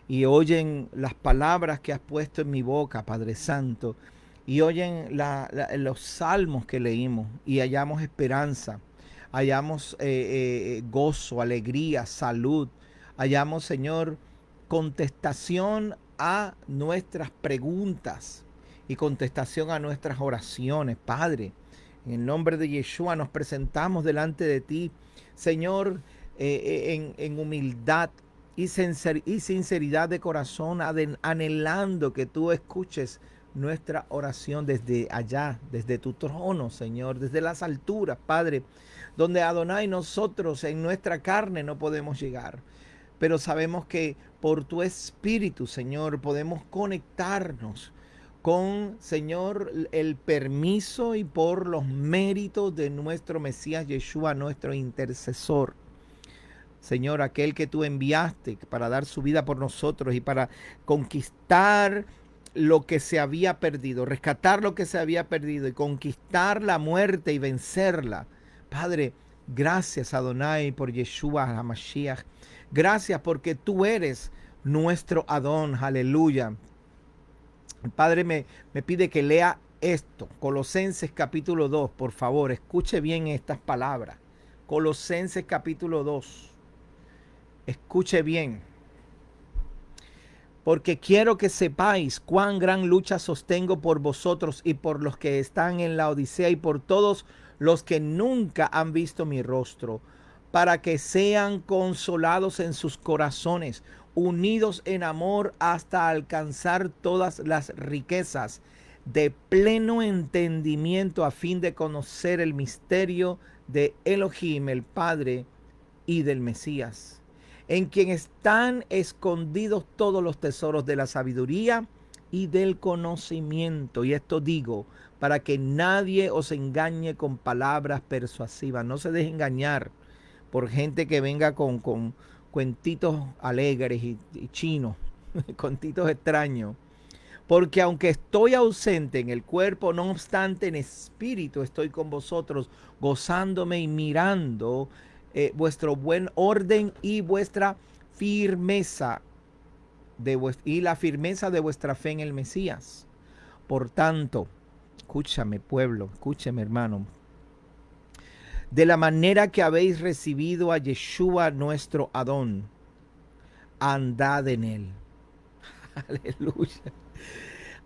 y oyen las palabras que has puesto en mi boca, Padre Santo, y oyen los salmos que leímos y hallamos esperanza, hallamos gozo, alegría, salud, hallamos, Señor, contestación a nuestras preguntas y contestación a nuestras oraciones. Padre, en el nombre de Yeshua nos presentamos delante de ti, Señor, en humildad y sinceridad de corazón, anhelando que tú escuches nuestra oración desde allá, desde tu trono, Señor, desde las alturas, Padre, donde Adonai nosotros en nuestra carne no podemos llegar. Pero sabemos que por tu Espíritu, Señor, podemos conectarnos con, Señor, el permiso y por los méritos de nuestro Mesías Yeshua, nuestro intercesor. Señor, aquel que tú enviaste para dar su vida por nosotros y para conquistar lo que se había perdido, rescatar lo que se había perdido y conquistar la muerte y vencerla. Padre, gracias, Adonai, por Yeshua HaMashiach. Gracias porque tú eres nuestro Adón. Aleluya. El Padre me pide que lea esto. Colosenses capítulo 2, por favor, escuche bien estas palabras. Colosenses capítulo 2. Escuche bien, porque quiero que sepáis cuán gran lucha sostengo por vosotros y por los que están en la Odisea y por todos los que nunca han visto mi rostro, para que sean consolados en sus corazones, unidos en amor hasta alcanzar todas las riquezas de pleno entendimiento, a fin de conocer el misterio de Elohim, el Padre, y del Mesías, en quien están escondidos todos los tesoros de la sabiduría y del conocimiento. Y esto digo, para que nadie os engañe con palabras persuasivas. No se deje engañar por gente que venga con cuentitos alegres y chinos, cuentitos extraños. Porque aunque estoy ausente en el cuerpo, no obstante en espíritu estoy con vosotros, gozándome y mirando vuestro buen orden y vuestra firmeza y la firmeza de vuestra fe en el Mesías. Por tanto, escúchame, pueblo, escúchame, hermano, de la manera que habéis recibido a Yeshua nuestro Adón, andad en él. Aleluya.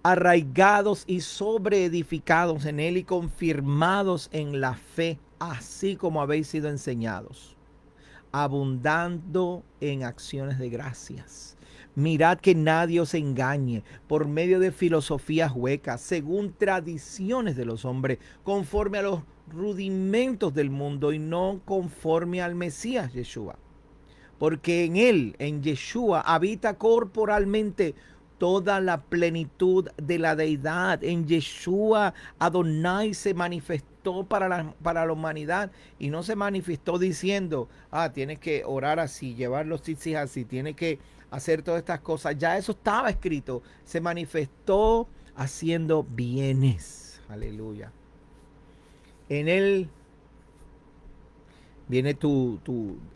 arraigados y sobreedificados en él y confirmados en la fe, así como habéis sido enseñados, abundando en acciones de gracias. Mirad que nadie os engañe por medio de filosofías huecas, según tradiciones de los hombres, conforme a los rudimentos del mundo y no conforme al Mesías Yeshua. Porque en él, en Yeshua, habita corporalmente toda la plenitud de la deidad. En Yeshua, Adonai se manifestó para la humanidad y no se manifestó diciendo, tienes que orar así, llevar los tzitzis así, tienes que hacer todas estas cosas. Ya eso estaba escrito. Se manifestó haciendo bienes. Aleluya. En él viene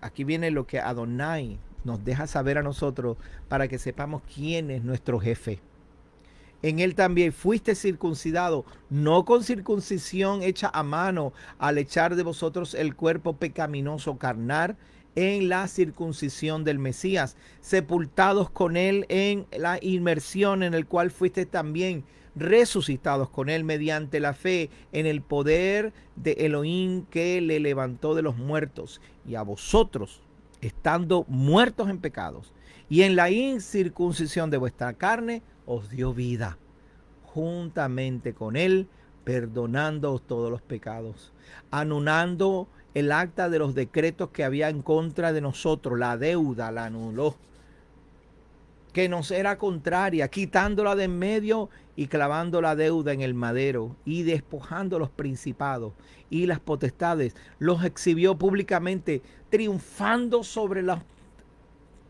aquí viene lo que Adonai nos deja saber a nosotros para que sepamos quién es nuestro jefe. En él también fuiste circuncidado, no con circuncisión hecha a mano, al echar de vosotros el cuerpo pecaminoso carnal en la circuncisión del Mesías, sepultados con él en la inmersión en el cual fuiste también resucitados con él mediante la fe en el poder de Elohim que le levantó de los muertos, y a vosotros, estando muertos en pecados y en la incircuncisión de vuestra carne, os dio vida juntamente con él, perdonándoos todos los pecados, anulando el acta de los decretos que había en contra de nosotros, la deuda la anuló, que nos era contraria, quitándola de en medio y clavando la deuda en el madero y despojando los principados y las potestades, los exhibió públicamente, triunfando sobre las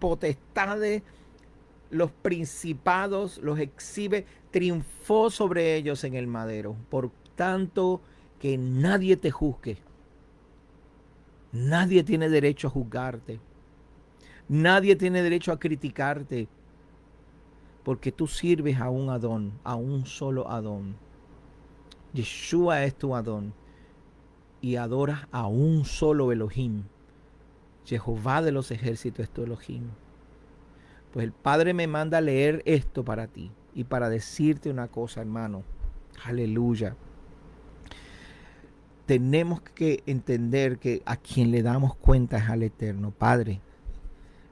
potestades, los principados, los exhibe, triunfó sobre ellos en el madero. Por tanto, que nadie te juzgue. Nadie tiene derecho a juzgarte. Nadie tiene derecho a criticarte. Porque tú sirves a un Adón, a un solo Adón. Yeshua es tu Adón. Y adoras a un solo Elohim. Jehová de los ejércitos es tu Elohim. Pues el Padre me manda a leer esto para ti y para decirte una cosa, hermano. Aleluya. Tenemos que entender que a quien le damos cuenta es al Eterno. Padre,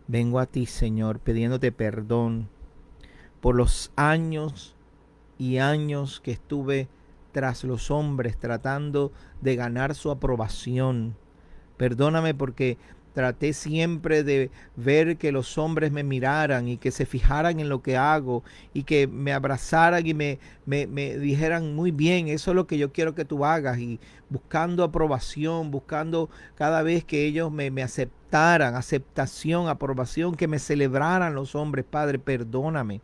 vengo a ti, Señor, pidiéndote perdón por los años y años que estuve tras los hombres tratando de ganar su aprobación. Perdóname porque traté siempre de ver que los hombres me miraran y que se fijaran en lo que hago y que me abrazaran y me dijeran, muy bien, eso es lo que yo quiero que tú hagas, y buscando aprobación, buscando cada vez que ellos me aceptaran, aceptación, aprobación, que me celebraran los hombres. Padre, perdóname.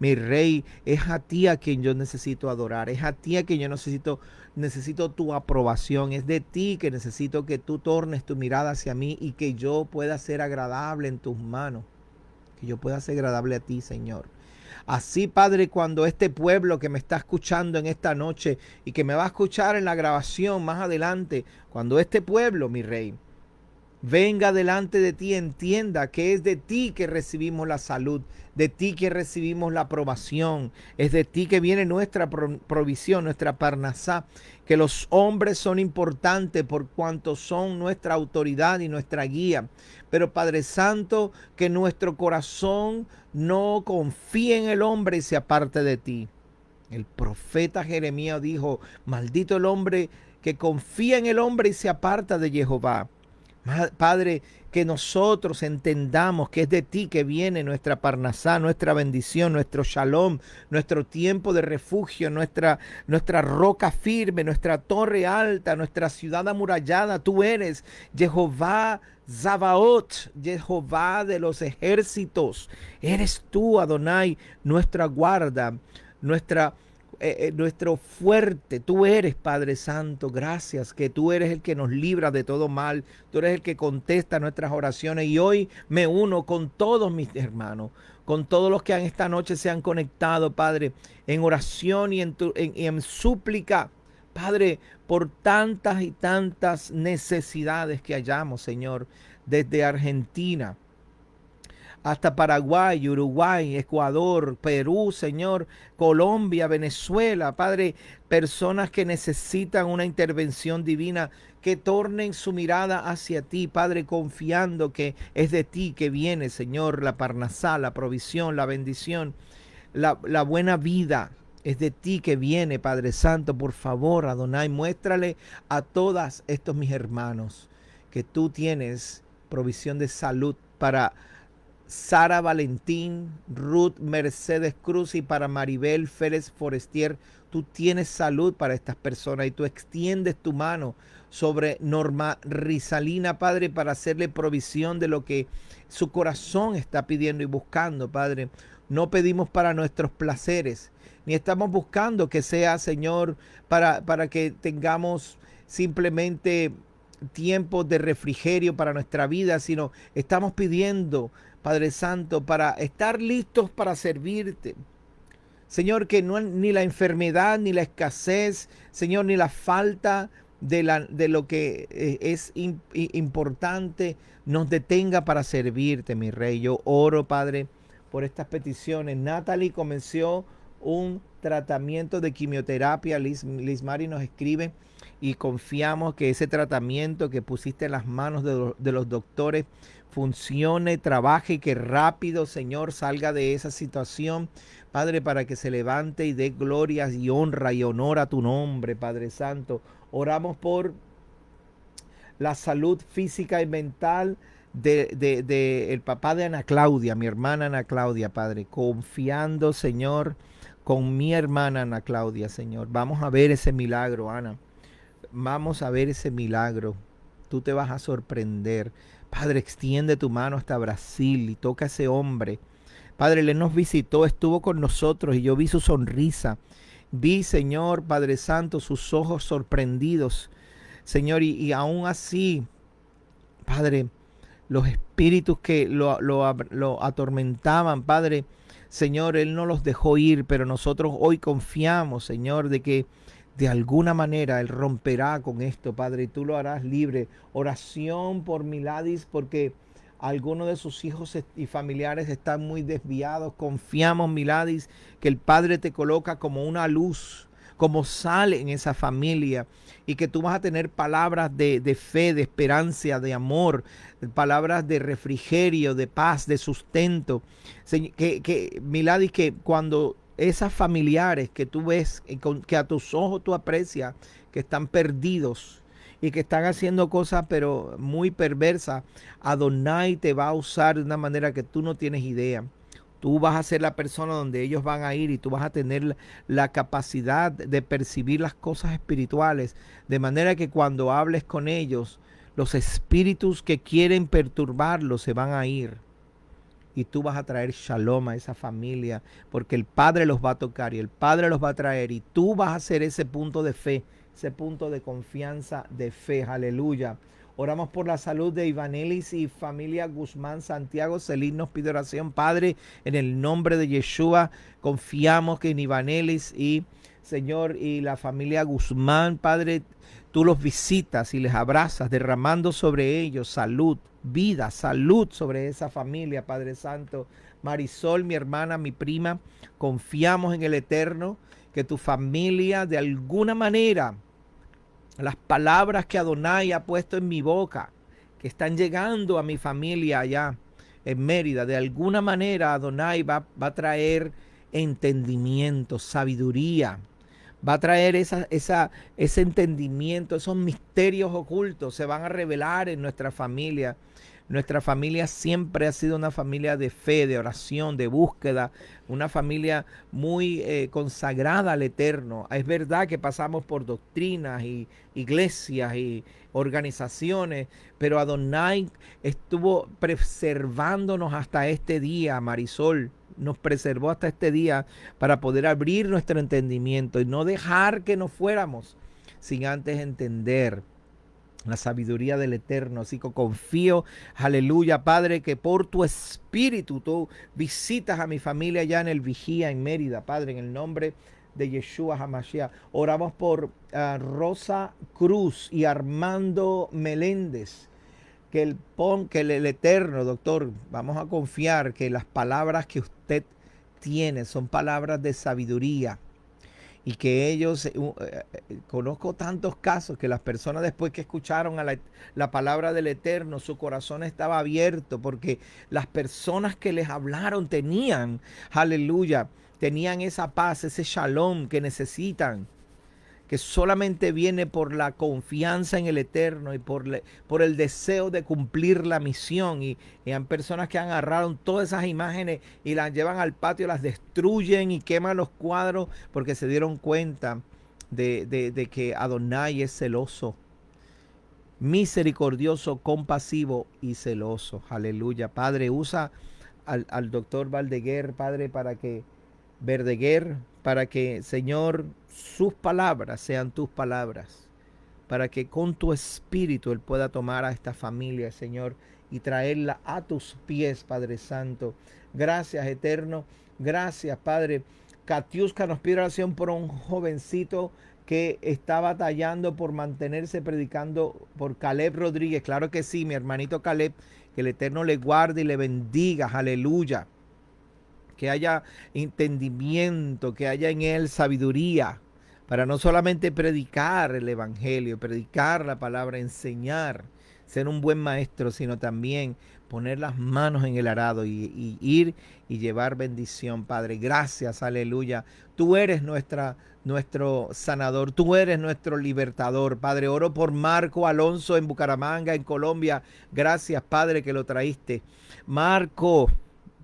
Mi Rey, es a ti a quien yo necesito adorar, es a ti a quien yo necesito tu aprobación, es de ti que necesito que tú tornes tu mirada hacia mí y que yo pueda ser agradable en tus manos, que yo pueda ser agradable a ti, Señor. Así, Padre, cuando este pueblo que me está escuchando en esta noche y que me va a escuchar en la grabación más adelante, cuando este pueblo, mi Rey, venga delante de ti, entienda que es de ti que recibimos la salud, de ti que recibimos la aprobación, es de ti que viene nuestra provisión, nuestra parnasá, que los hombres son importantes por cuanto son nuestra autoridad y nuestra guía. Pero Padre Santo, que nuestro corazón no confíe en el hombre y se aparte de ti. El profeta Jeremías dijo, maldito el hombre que confía en el hombre y se aparta de Jehová. Padre, que nosotros entendamos que es de ti que viene nuestra parnasá, nuestra bendición, nuestro shalom, nuestro tiempo de refugio, nuestra roca firme, nuestra torre alta, nuestra ciudad amurallada. Tú eres Jehová Zabaot, Jehová de los ejércitos. Eres tú, Adonai, nuestra guarda, nuestro fuerte. Tú eres, Padre Santo. Gracias que tú eres el que nos libra de todo mal. Tú eres el que contesta nuestras oraciones. Y hoy me uno con todos mis hermanos, con todos los que esta noche se han conectado, Padre, en oración y en súplica, Padre, por tantas y tantas necesidades que hallamos, Señor, desde Argentina hasta Paraguay, Uruguay, Ecuador, Perú, Señor, Colombia, Venezuela, Padre, personas que necesitan una intervención divina, que tornen su mirada hacia ti, Padre, confiando que es de ti que viene, Señor, la parnasá, la provisión, la bendición, la buena vida. Es de ti que viene, Padre Santo. Por favor, Adonai, muéstrale a todos estos mis hermanos que tú tienes provisión de salud para Sara Valentín, Ruth Mercedes Cruz y para Maribel Férez Forestier. Tú tienes salud para estas personas y tú extiendes tu mano sobre Norma Rizalina, Padre, para hacerle provisión de lo que su corazón está pidiendo y buscando, Padre. No pedimos para nuestros placeres, ni estamos buscando que sea, Señor, para que tengamos simplemente tiempos de refrigerio para nuestra vida, sino estamos pidiendo, Padre Santo, para estar listos para servirte. Señor, que no, ni la enfermedad, ni la escasez, Señor, ni la falta de lo que es importante nos detenga para servirte, mi Rey. Yo oro, Padre, por estas peticiones. Natalie comenzó un tratamiento de quimioterapia. Liz Mari nos escribe y confiamos que ese tratamiento que pusiste en las manos de los doctores funcione, trabaje y que rápido, Señor, salga de esa situación, Padre, para que se levante y dé glorias y honra y honor a tu nombre, Padre Santo. Oramos por la salud física y mental de el papá de Ana Claudia, mi hermana Ana Claudia, Padre, confiando, Señor, con mi hermana Ana Claudia, Señor. Vamos a ver ese milagro, Ana. Vamos a ver ese milagro. Tú te vas a sorprender. Padre, extiende tu mano hasta Brasil y toca a ese hombre. Padre, Él nos visitó, estuvo con nosotros y yo vi su sonrisa. Vi, Señor, Padre Santo, sus ojos sorprendidos. Señor, y aún así, Padre, los espíritus que lo atormentaban, Padre, Señor, Él no los dejó ir, pero nosotros hoy confiamos, Señor, de que de alguna manera Él romperá con esto, Padre, y tú lo harás libre. Oración por Miladis, porque algunos de sus hijos y familiares están muy desviados. Confiamos, Miladis, que el Padre te coloca como una luz, como sal en esa familia, y que tú vas a tener palabras de fe, de esperanza, de amor, palabras de refrigerio, de paz, de sustento. Miladis, que cuando esas familiares que tú ves, que a tus ojos tú aprecias, que están perdidos y que están haciendo cosas pero muy perversas, Adonai te va a usar de una manera que tú no tienes idea. Tú vas a ser la persona donde ellos van a ir y tú vas a tener la capacidad de percibir las cosas espirituales, de manera que cuando hables con ellos, los espíritus que quieren perturbarlos se van a ir. Y tú vas a traer shalom a esa familia, porque el Padre los va a tocar y el Padre los va a traer, y tú vas a ser ese punto de fe, ese punto de confianza, de fe. Aleluya. Oramos por la salud de Ivanelis y familia Guzmán Santiago. Celín nos pide oración. Padre, en el nombre de Yeshua, confiamos que en Ivanelis y Señor y la familia Guzmán, Padre, tú los visitas y les abrazas, derramando sobre ellos salud, vida, salud sobre esa familia, Padre Santo. Marisol, mi hermana, mi prima, confiamos en el Eterno, que tu familia de alguna manera, las palabras que Adonai ha puesto en mi boca, que están llegando a mi familia allá en Mérida, de alguna manera Adonai va a traer entendimiento, sabiduría, va a traer ese entendimiento, esos misterios ocultos se van a revelar en nuestra familia. Nuestra familia siempre ha sido una familia de fe, de oración, de búsqueda, una familia muy consagrada al Eterno. Es verdad que pasamos por doctrinas y iglesias y organizaciones, pero Adonai estuvo preservándonos hasta este día. Marisol nos preservó hasta este día para poder abrir nuestro entendimiento y no dejar que nos fuéramos sin antes entender la sabiduría del Eterno. Así que confío, aleluya, Padre, que por tu espíritu tú visitas a mi familia allá en el Vigía, en Mérida, Padre, en el nombre de Yeshua HaMashiach. Oramos por Rosa Cruz y Armando Meléndez, que el Eterno, doctor, vamos a confiar que las palabras que usted tiene son palabras de sabiduría y que ellos, conozco tantos casos que las personas después que escucharon a la palabra del Eterno, su corazón estaba abierto porque las personas que les hablaron tenían, aleluya, tenían esa paz, ese shalom que necesitan, que solamente viene por la confianza en el Eterno y por el deseo de cumplir la misión. Y hay personas que agarraron todas esas imágenes y las llevan al patio, las destruyen y queman los cuadros porque se dieron cuenta de que Adonai es celoso, misericordioso, compasivo y celoso. Aleluya. Padre, usa al doctor Verdeguer, Padre, para que, Señor, sus palabras sean tus palabras, para que con tu espíritu Él pueda tomar a esta familia, Señor, y traerla a tus pies, Padre Santo. Gracias, Eterno. Gracias, Padre. Katiuska nos pide oración por un jovencito que está batallando por mantenerse predicando, por Caleb Rodríguez. Claro que sí, mi hermanito Caleb, que el Eterno le guarde y le bendiga. Aleluya. Que haya entendimiento, que haya en él sabiduría, para no solamente predicar el evangelio, predicar la palabra, enseñar, ser un buen maestro, sino también poner las manos en el arado y ir y llevar bendición, Padre. Gracias, aleluya. Tú eres nuestro sanador, tú eres nuestro libertador, Padre. Oro por Marco Alonso en Bucaramanga, en Colombia. Gracias, Padre, que lo traíste. Marco,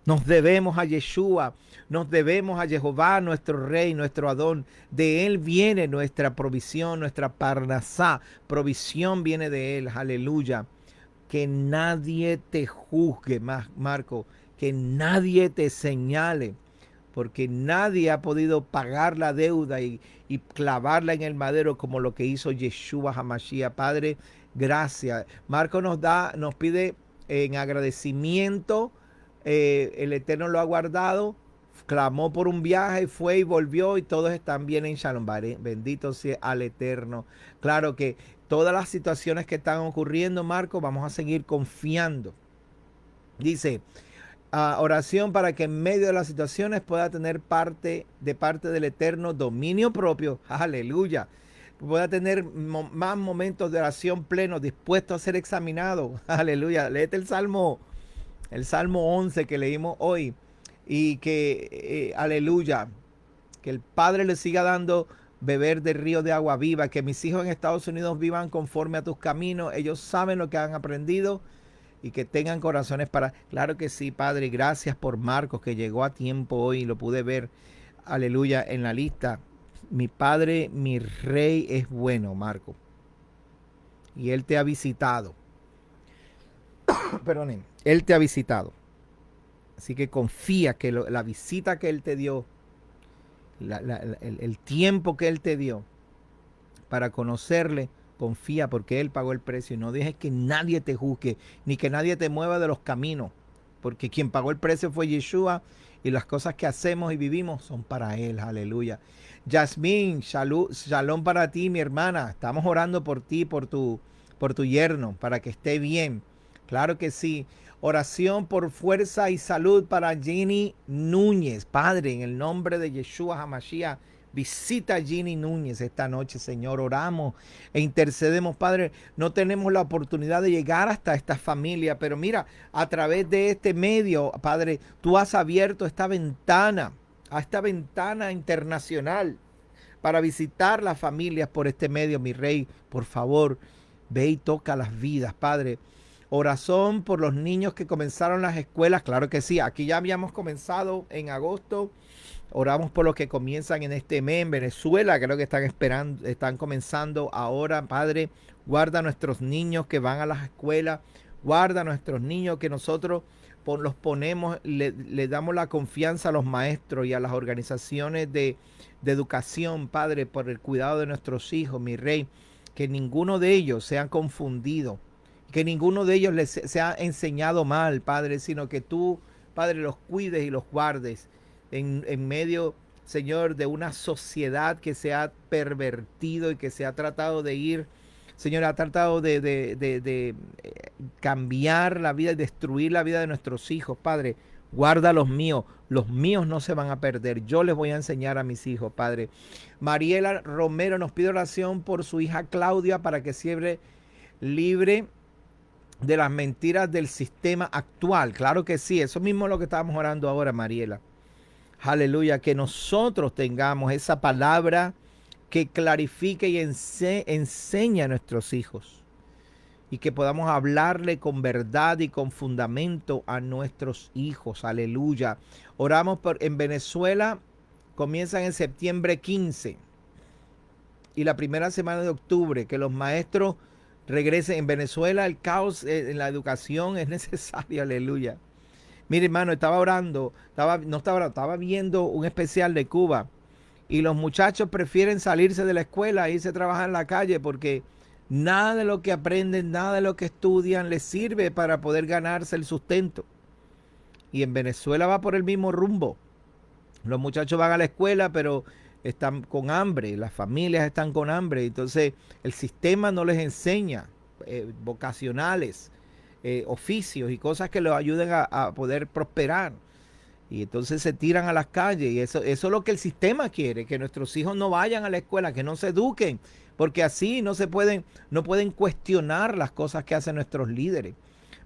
nos debemos a Yeshua, nos debemos a Jehová, nuestro Rey, nuestro Adón. De Él viene nuestra provisión, nuestra parnasá. Provisión viene de Él, aleluya. Que nadie te juzgue, Marco, que nadie te señale, porque nadie ha podido pagar la deuda y clavarla en el madero como lo que hizo Yeshua HaMashiach. Padre, gracias. Marco nos pide en agradecimiento. El Eterno lo ha guardado, clamó por un viaje, fue y volvió y todos están bien en Shalom. Bendito sea al Eterno. Claro que todas las situaciones que están ocurriendo, Marco, vamos a seguir confiando. Dice, oración para que en medio de las situaciones pueda tener de parte del Eterno dominio propio. Aleluya. Pueda tener más momentos de oración plenos, dispuesto a ser examinado. Aleluya. Léete el Salmo 11 que leímos hoy, y que, aleluya, que el Padre le siga dando beber del río de agua viva, que mis hijos en Estados Unidos vivan conforme a tus caminos, ellos saben lo que han aprendido y que tengan corazones para... Claro que sí, Padre, gracias por Marcos, que llegó a tiempo hoy y lo pude ver, aleluya, en la lista. Mi Padre, mi Rey es bueno, Marco, y Él te ha visitado. Perdonen, Él te ha visitado. Así que confía que la visita que Él te dio, el tiempo que Él te dio para conocerle, confía porque Él pagó el precio. Y no dejes que nadie te juzgue, ni que nadie te mueva de los caminos, porque quien pagó el precio fue Yeshua, y las cosas que hacemos y vivimos son para Él. Aleluya. Yasmín, shalom para ti, mi hermana. Estamos orando por ti, por tu yerno, para que esté bien. Claro que sí. Oración por fuerza y salud para Ginny Núñez. Padre, en el nombre de Yeshua HaMashiach, visita a Ginny Núñez esta noche, Señor. Oramos e intercedemos, Padre. No tenemos la oportunidad de llegar hasta esta familia, pero mira, a través de este medio, Padre, tú has abierto esta ventana internacional para visitar las familias por este medio, mi Rey. Por favor, ve y toca las vidas, Padre. Oración por los niños que comenzaron las escuelas. Claro que sí, aquí ya habíamos comenzado en agosto. Oramos por los que comienzan en este mes en Venezuela. Creo que están comenzando ahora. Padre, guarda a nuestros niños que van a las escuelas. Guarda a nuestros niños que nosotros los ponemos, le damos la confianza a los maestros y a las organizaciones de educación, Padre, por el cuidado de nuestros hijos, mi Rey. Que ninguno de ellos sean confundidos, que ninguno de ellos les sea enseñado mal, Padre, sino que tú, Padre, los cuides y los guardes en medio, Señor, de una sociedad que se ha pervertido y que se ha tratado de ir, Señor, ha tratado de cambiar la vida y destruir la vida de nuestros hijos. Padre, guarda los míos no se van a perder. Yo les voy a enseñar a mis hijos, Padre. Mariela Romero nos pide oración por su hija Claudia para que siempre libre de las mentiras del sistema actual. Claro que sí, eso mismo es lo que estábamos orando ahora, Mariela. Aleluya, que nosotros tengamos esa palabra que clarifique y enseñe a nuestros hijos y que podamos hablarle con verdad y con fundamento a nuestros hijos. Aleluya. Oramos en Venezuela, comienzan en septiembre 15 y la primera semana de octubre, que los maestros regresen. En Venezuela el caos en la educación es necesario. Aleluya. Mire, hermano, estaba viendo un especial de Cuba y los muchachos prefieren salirse de la escuela e irse a trabajar en la calle porque nada de lo que aprenden, nada de lo que estudian les sirve para poder ganarse el sustento. Y en Venezuela va por el mismo rumbo. Los muchachos van a la escuela, pero están con hambre, las familias están con hambre, entonces el sistema no les enseña vocacionales, oficios y cosas que los ayuden a poder prosperar. Y entonces se tiran a las calles y eso es lo que el sistema quiere, que nuestros hijos no vayan a la escuela, que no se eduquen, porque así no pueden cuestionar las cosas que hacen nuestros líderes.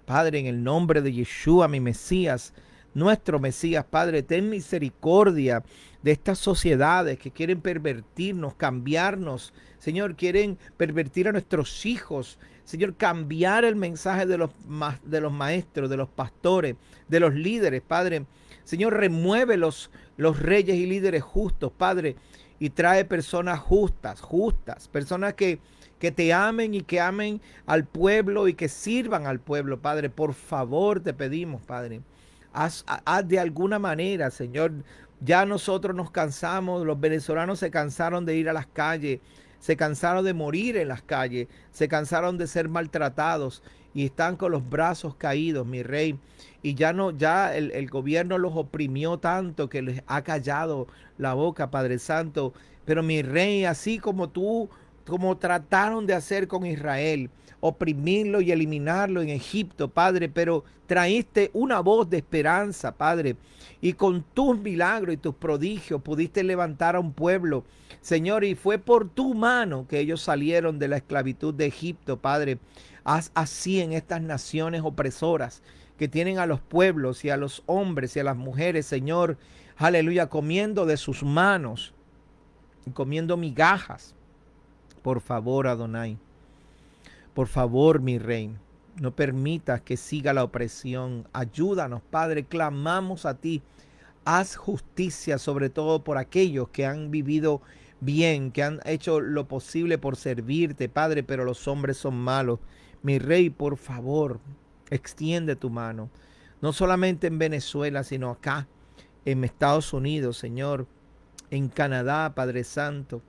Padre, en el nombre de Yeshua, mi Mesías, nuestro Mesías, Padre, ten misericordia de estas sociedades que quieren pervertirnos, cambiarnos. Señor, quieren pervertir a nuestros hijos. Señor, cambiar el mensaje de los maestros, de los pastores, de los líderes, Padre. Señor, remueve los reyes y líderes justos, Padre, y trae personas justas, personas que te amen y que amen al pueblo y que sirvan al pueblo, Padre. Por favor, te pedimos, Padre. Haz de alguna manera, Señor. Ya nosotros nos cansamos, los venezolanos se cansaron de ir a las calles, se cansaron de morir en las calles, se cansaron de ser maltratados y están con los brazos caídos, mi rey. Y ya el gobierno los oprimió tanto que les ha callado la boca, Padre Santo. Pero mi rey, así como trataron de hacer con Israel, oprimirlo y eliminarlo en Egipto, Padre, pero traíste una voz de esperanza, Padre, y con tus milagros y tus prodigios pudiste levantar a un pueblo, Señor, y fue por tu mano que ellos salieron de la esclavitud de Egipto, Padre. Haz así en estas naciones opresoras que tienen a los pueblos y a los hombres y a las mujeres, Señor, aleluya, comiendo de sus manos, comiendo migajas. Por favor, Adonai, por favor, mi rey, no permitas que siga la opresión. Ayúdanos, Padre, clamamos a ti. Haz justicia sobre todo por aquellos que han vivido bien, que han hecho lo posible por servirte, Padre, pero los hombres son malos. Mi rey, por favor, extiende tu mano, no solamente en Venezuela, sino acá, en Estados Unidos, Señor, en Canadá, Padre Santo.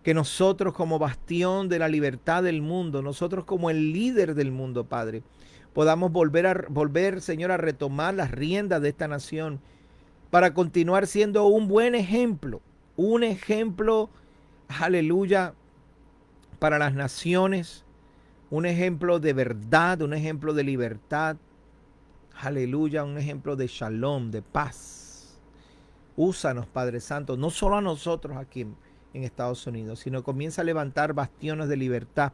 Que nosotros como bastión de la libertad del mundo, nosotros como el líder del mundo, Padre, podamos volver, Señor, a retomar las riendas de esta nación para continuar siendo un ejemplo, aleluya, para las naciones, un ejemplo de verdad, un ejemplo de libertad, aleluya, un ejemplo de shalom, de paz. Úsanos, Padre Santo, no solo a nosotros aquí en Estados Unidos, sino comienza a levantar bastiones de libertad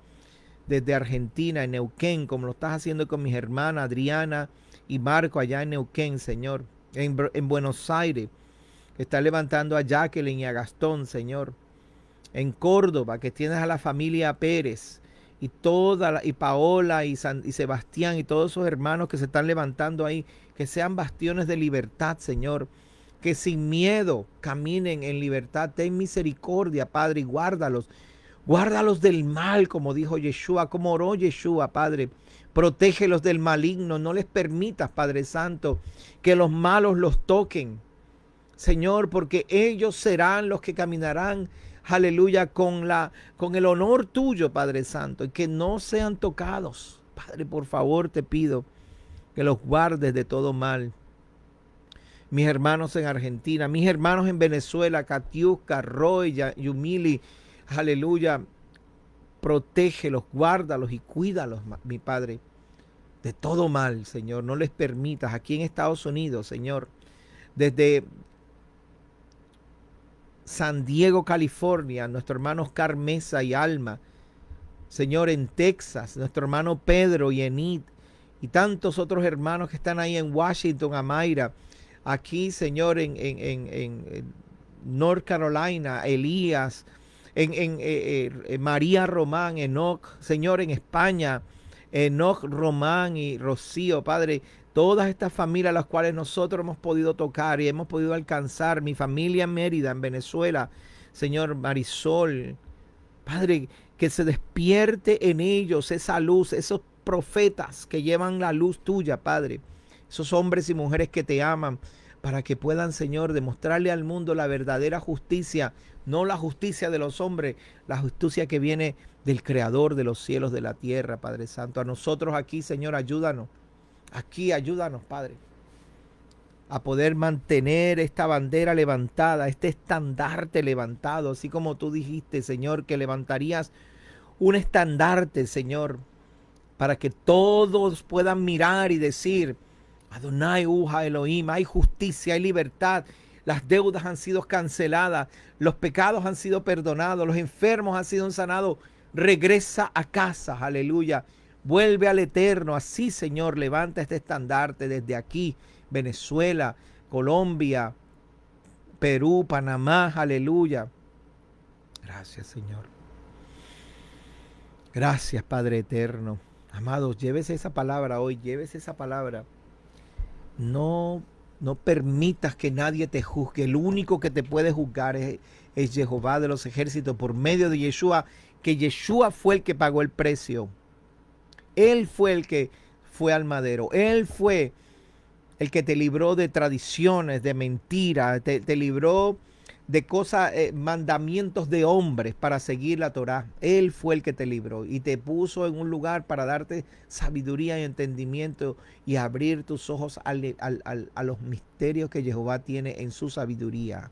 desde Argentina, en Neuquén, como lo estás haciendo con mis hermanas Adriana y Marco allá en Neuquén, Señor, en Buenos Aires, que está levantando a Jacqueline y a Gastón, Señor, en Córdoba, que tienes a la familia Pérez y y Paola y Sebastián y todos esos hermanos que se están levantando ahí, que sean bastiones de libertad, Señor, que sin miedo caminen en libertad. Ten misericordia, Padre, y guárdalos del mal, como dijo Yeshua, como oró Yeshua, Padre. Protégelos del maligno, no les permitas, Padre Santo, que los malos los toquen, Señor, porque ellos serán los que caminarán, aleluya, con el honor tuyo, Padre Santo, y que no sean tocados. Padre, por favor, te pido que los guardes de todo mal. Mis hermanos en Argentina, mis hermanos en Venezuela, Katiuska, Roy, Yumili, aleluya, protégelos, guárdalos y cuídalos, mi Padre, de todo mal, Señor. No les permitas aquí en Estados Unidos, Señor, desde San Diego, California, nuestro hermano Oscar Mesa y Alma, Señor, en Texas, nuestro hermano Pedro y Enid, y tantos otros hermanos que están ahí en Washington, Amaira, aquí, Señor, en North Carolina, Elías, María Román, Enoch, Señor, en España, Enoch Román y Rocío, Padre, todas estas familias a las cuales nosotros hemos podido tocar y hemos podido alcanzar, mi familia en Mérida, en Venezuela, Señor, Marisol, Padre, que se despierte en ellos esa luz, esos profetas que llevan la luz tuya, Padre, esos hombres y mujeres que te aman, para que puedan, Señor, demostrarle al mundo la verdadera justicia, no la justicia de los hombres, la justicia que viene del Creador de los cielos, de la tierra, Padre Santo. A nosotros aquí, Señor, ayúdanos. Aquí ayúdanos, Padre, a poder mantener esta bandera levantada, este estandarte levantado, así como tú dijiste, Señor, que levantarías un estandarte, Señor, para que todos puedan mirar y decir, Adonai Uja Elohim, hay justicia, hay libertad, las deudas han sido canceladas, los pecados han sido perdonados, los enfermos han sido sanados, regresa a casa, aleluya, vuelve al eterno, así, Señor, levanta este estandarte desde aquí, Venezuela, Colombia, Perú, Panamá, aleluya. Gracias, Señor. Gracias, Padre eterno. Amados, llévese esa palabra hoy, llévese esa palabra. No permitas que nadie te juzgue. El único que te puede juzgar es Jehová de los ejércitos por medio de Yeshua, que Yeshua fue el que pagó el precio. Él fue el que fue al madero. Él fue el que te libró de tradiciones, de mentiras, te libró de cosas, mandamientos de hombres para seguir la Torá. Él fue el que te libró y te puso en un lugar para darte sabiduría y entendimiento y abrir tus ojos a los misterios que Jehová tiene en su sabiduría.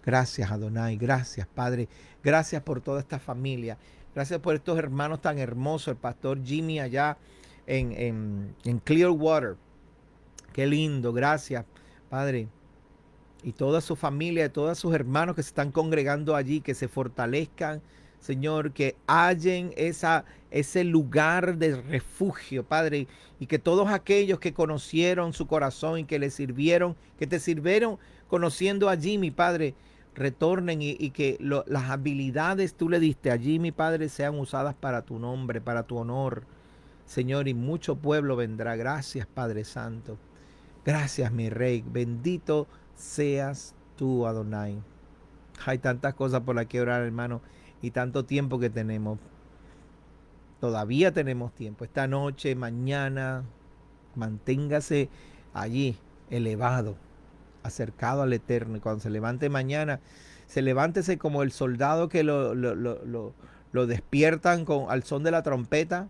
Gracias, Adonai. Gracias, Padre. Gracias por toda esta familia. Gracias por estos hermanos tan hermosos. El pastor Jimmy allá en Clearwater. Qué lindo. Gracias, Padre. Y toda su familia, todos sus hermanos que se están congregando allí, que se fortalezcan, Señor, que hallen ese lugar de refugio, Padre, y que todos aquellos que conocieron su corazón y que le sirvieron, que te sirvieron conociendo allí, mi Padre, retornen y que las habilidades tú le diste allí, mi Padre, sean usadas para tu nombre, para tu honor, Señor, y mucho pueblo vendrá. Gracias, Padre Santo. Gracias, mi Rey. Bendito seas tú, Adonai. Hay tantas cosas por las que orar, hermano, y tanto tiempo que tenemos. Todavía tenemos tiempo. Esta noche, mañana, manténgase allí, elevado, acercado al Eterno. Y cuando se levante mañana, levántese como el soldado que lo despiertan al son de la trompeta.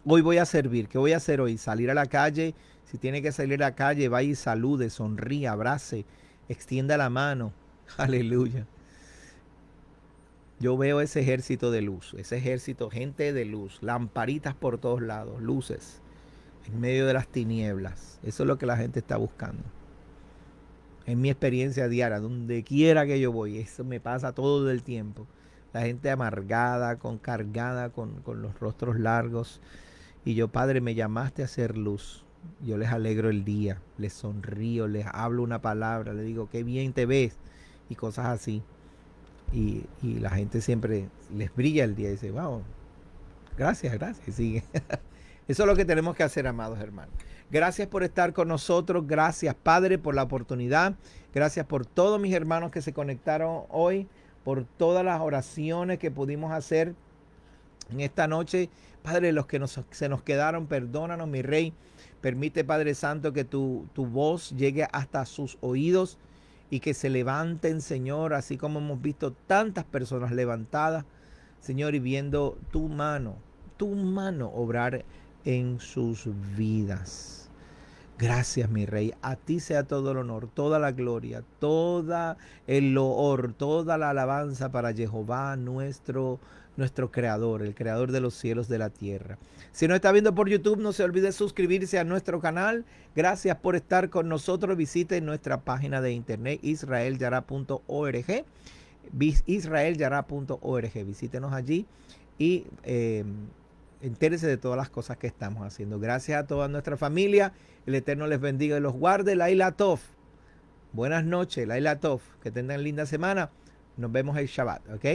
Hoy voy a servir. ¿Qué voy a hacer hoy? Salir a la calle. Si tiene que salir a la calle, vaya y salude, sonríe, abrace, extienda la mano. Aleluya. Yo veo ese ejército de luz, ese ejército, gente de luz, lamparitas por todos lados, luces, en medio de las tinieblas. Eso es lo que la gente está buscando. En mi experiencia diaria, donde quiera que yo voy, eso me pasa todo el tiempo. La gente amargada, cargada, con los rostros largos. Y yo, Padre, me llamaste a hacer luz. Yo les alegro el día, les sonrío, les hablo una palabra, les digo, qué bien te ves, y cosas así. Y la gente siempre les brilla el día y dice, wow, gracias, y sigue. Eso es lo que tenemos que hacer, amados hermanos. Gracias por estar con nosotros, gracias, Padre, por la oportunidad, gracias por todos mis hermanos que se conectaron hoy, por todas las oraciones que pudimos hacer en esta noche. Padre, los que se nos quedaron, perdónanos, mi Rey. Permite, Padre Santo, que tu voz llegue hasta sus oídos y que se levanten, Señor, así como hemos visto tantas personas levantadas, Señor, y viendo tu mano obrar en sus vidas. Gracias, mi Rey. A ti sea todo el honor, toda la gloria, toda el loor, toda la alabanza para Jehová nuestro nuestro creador, el creador de los cielos, de la tierra. Si nos está viendo por YouTube, no se olvide suscribirse a nuestro canal. Gracias por estar con nosotros. Visite nuestra página de internet israelyara.org. israelyara.org. Visítenos allí y entérese de todas las cosas que estamos haciendo. Gracias a toda nuestra familia. El Eterno les bendiga y los guarde. Laila Tov. Buenas noches, Laila Tov. Que tengan linda semana. Nos vemos el Shabbat, ¿ok?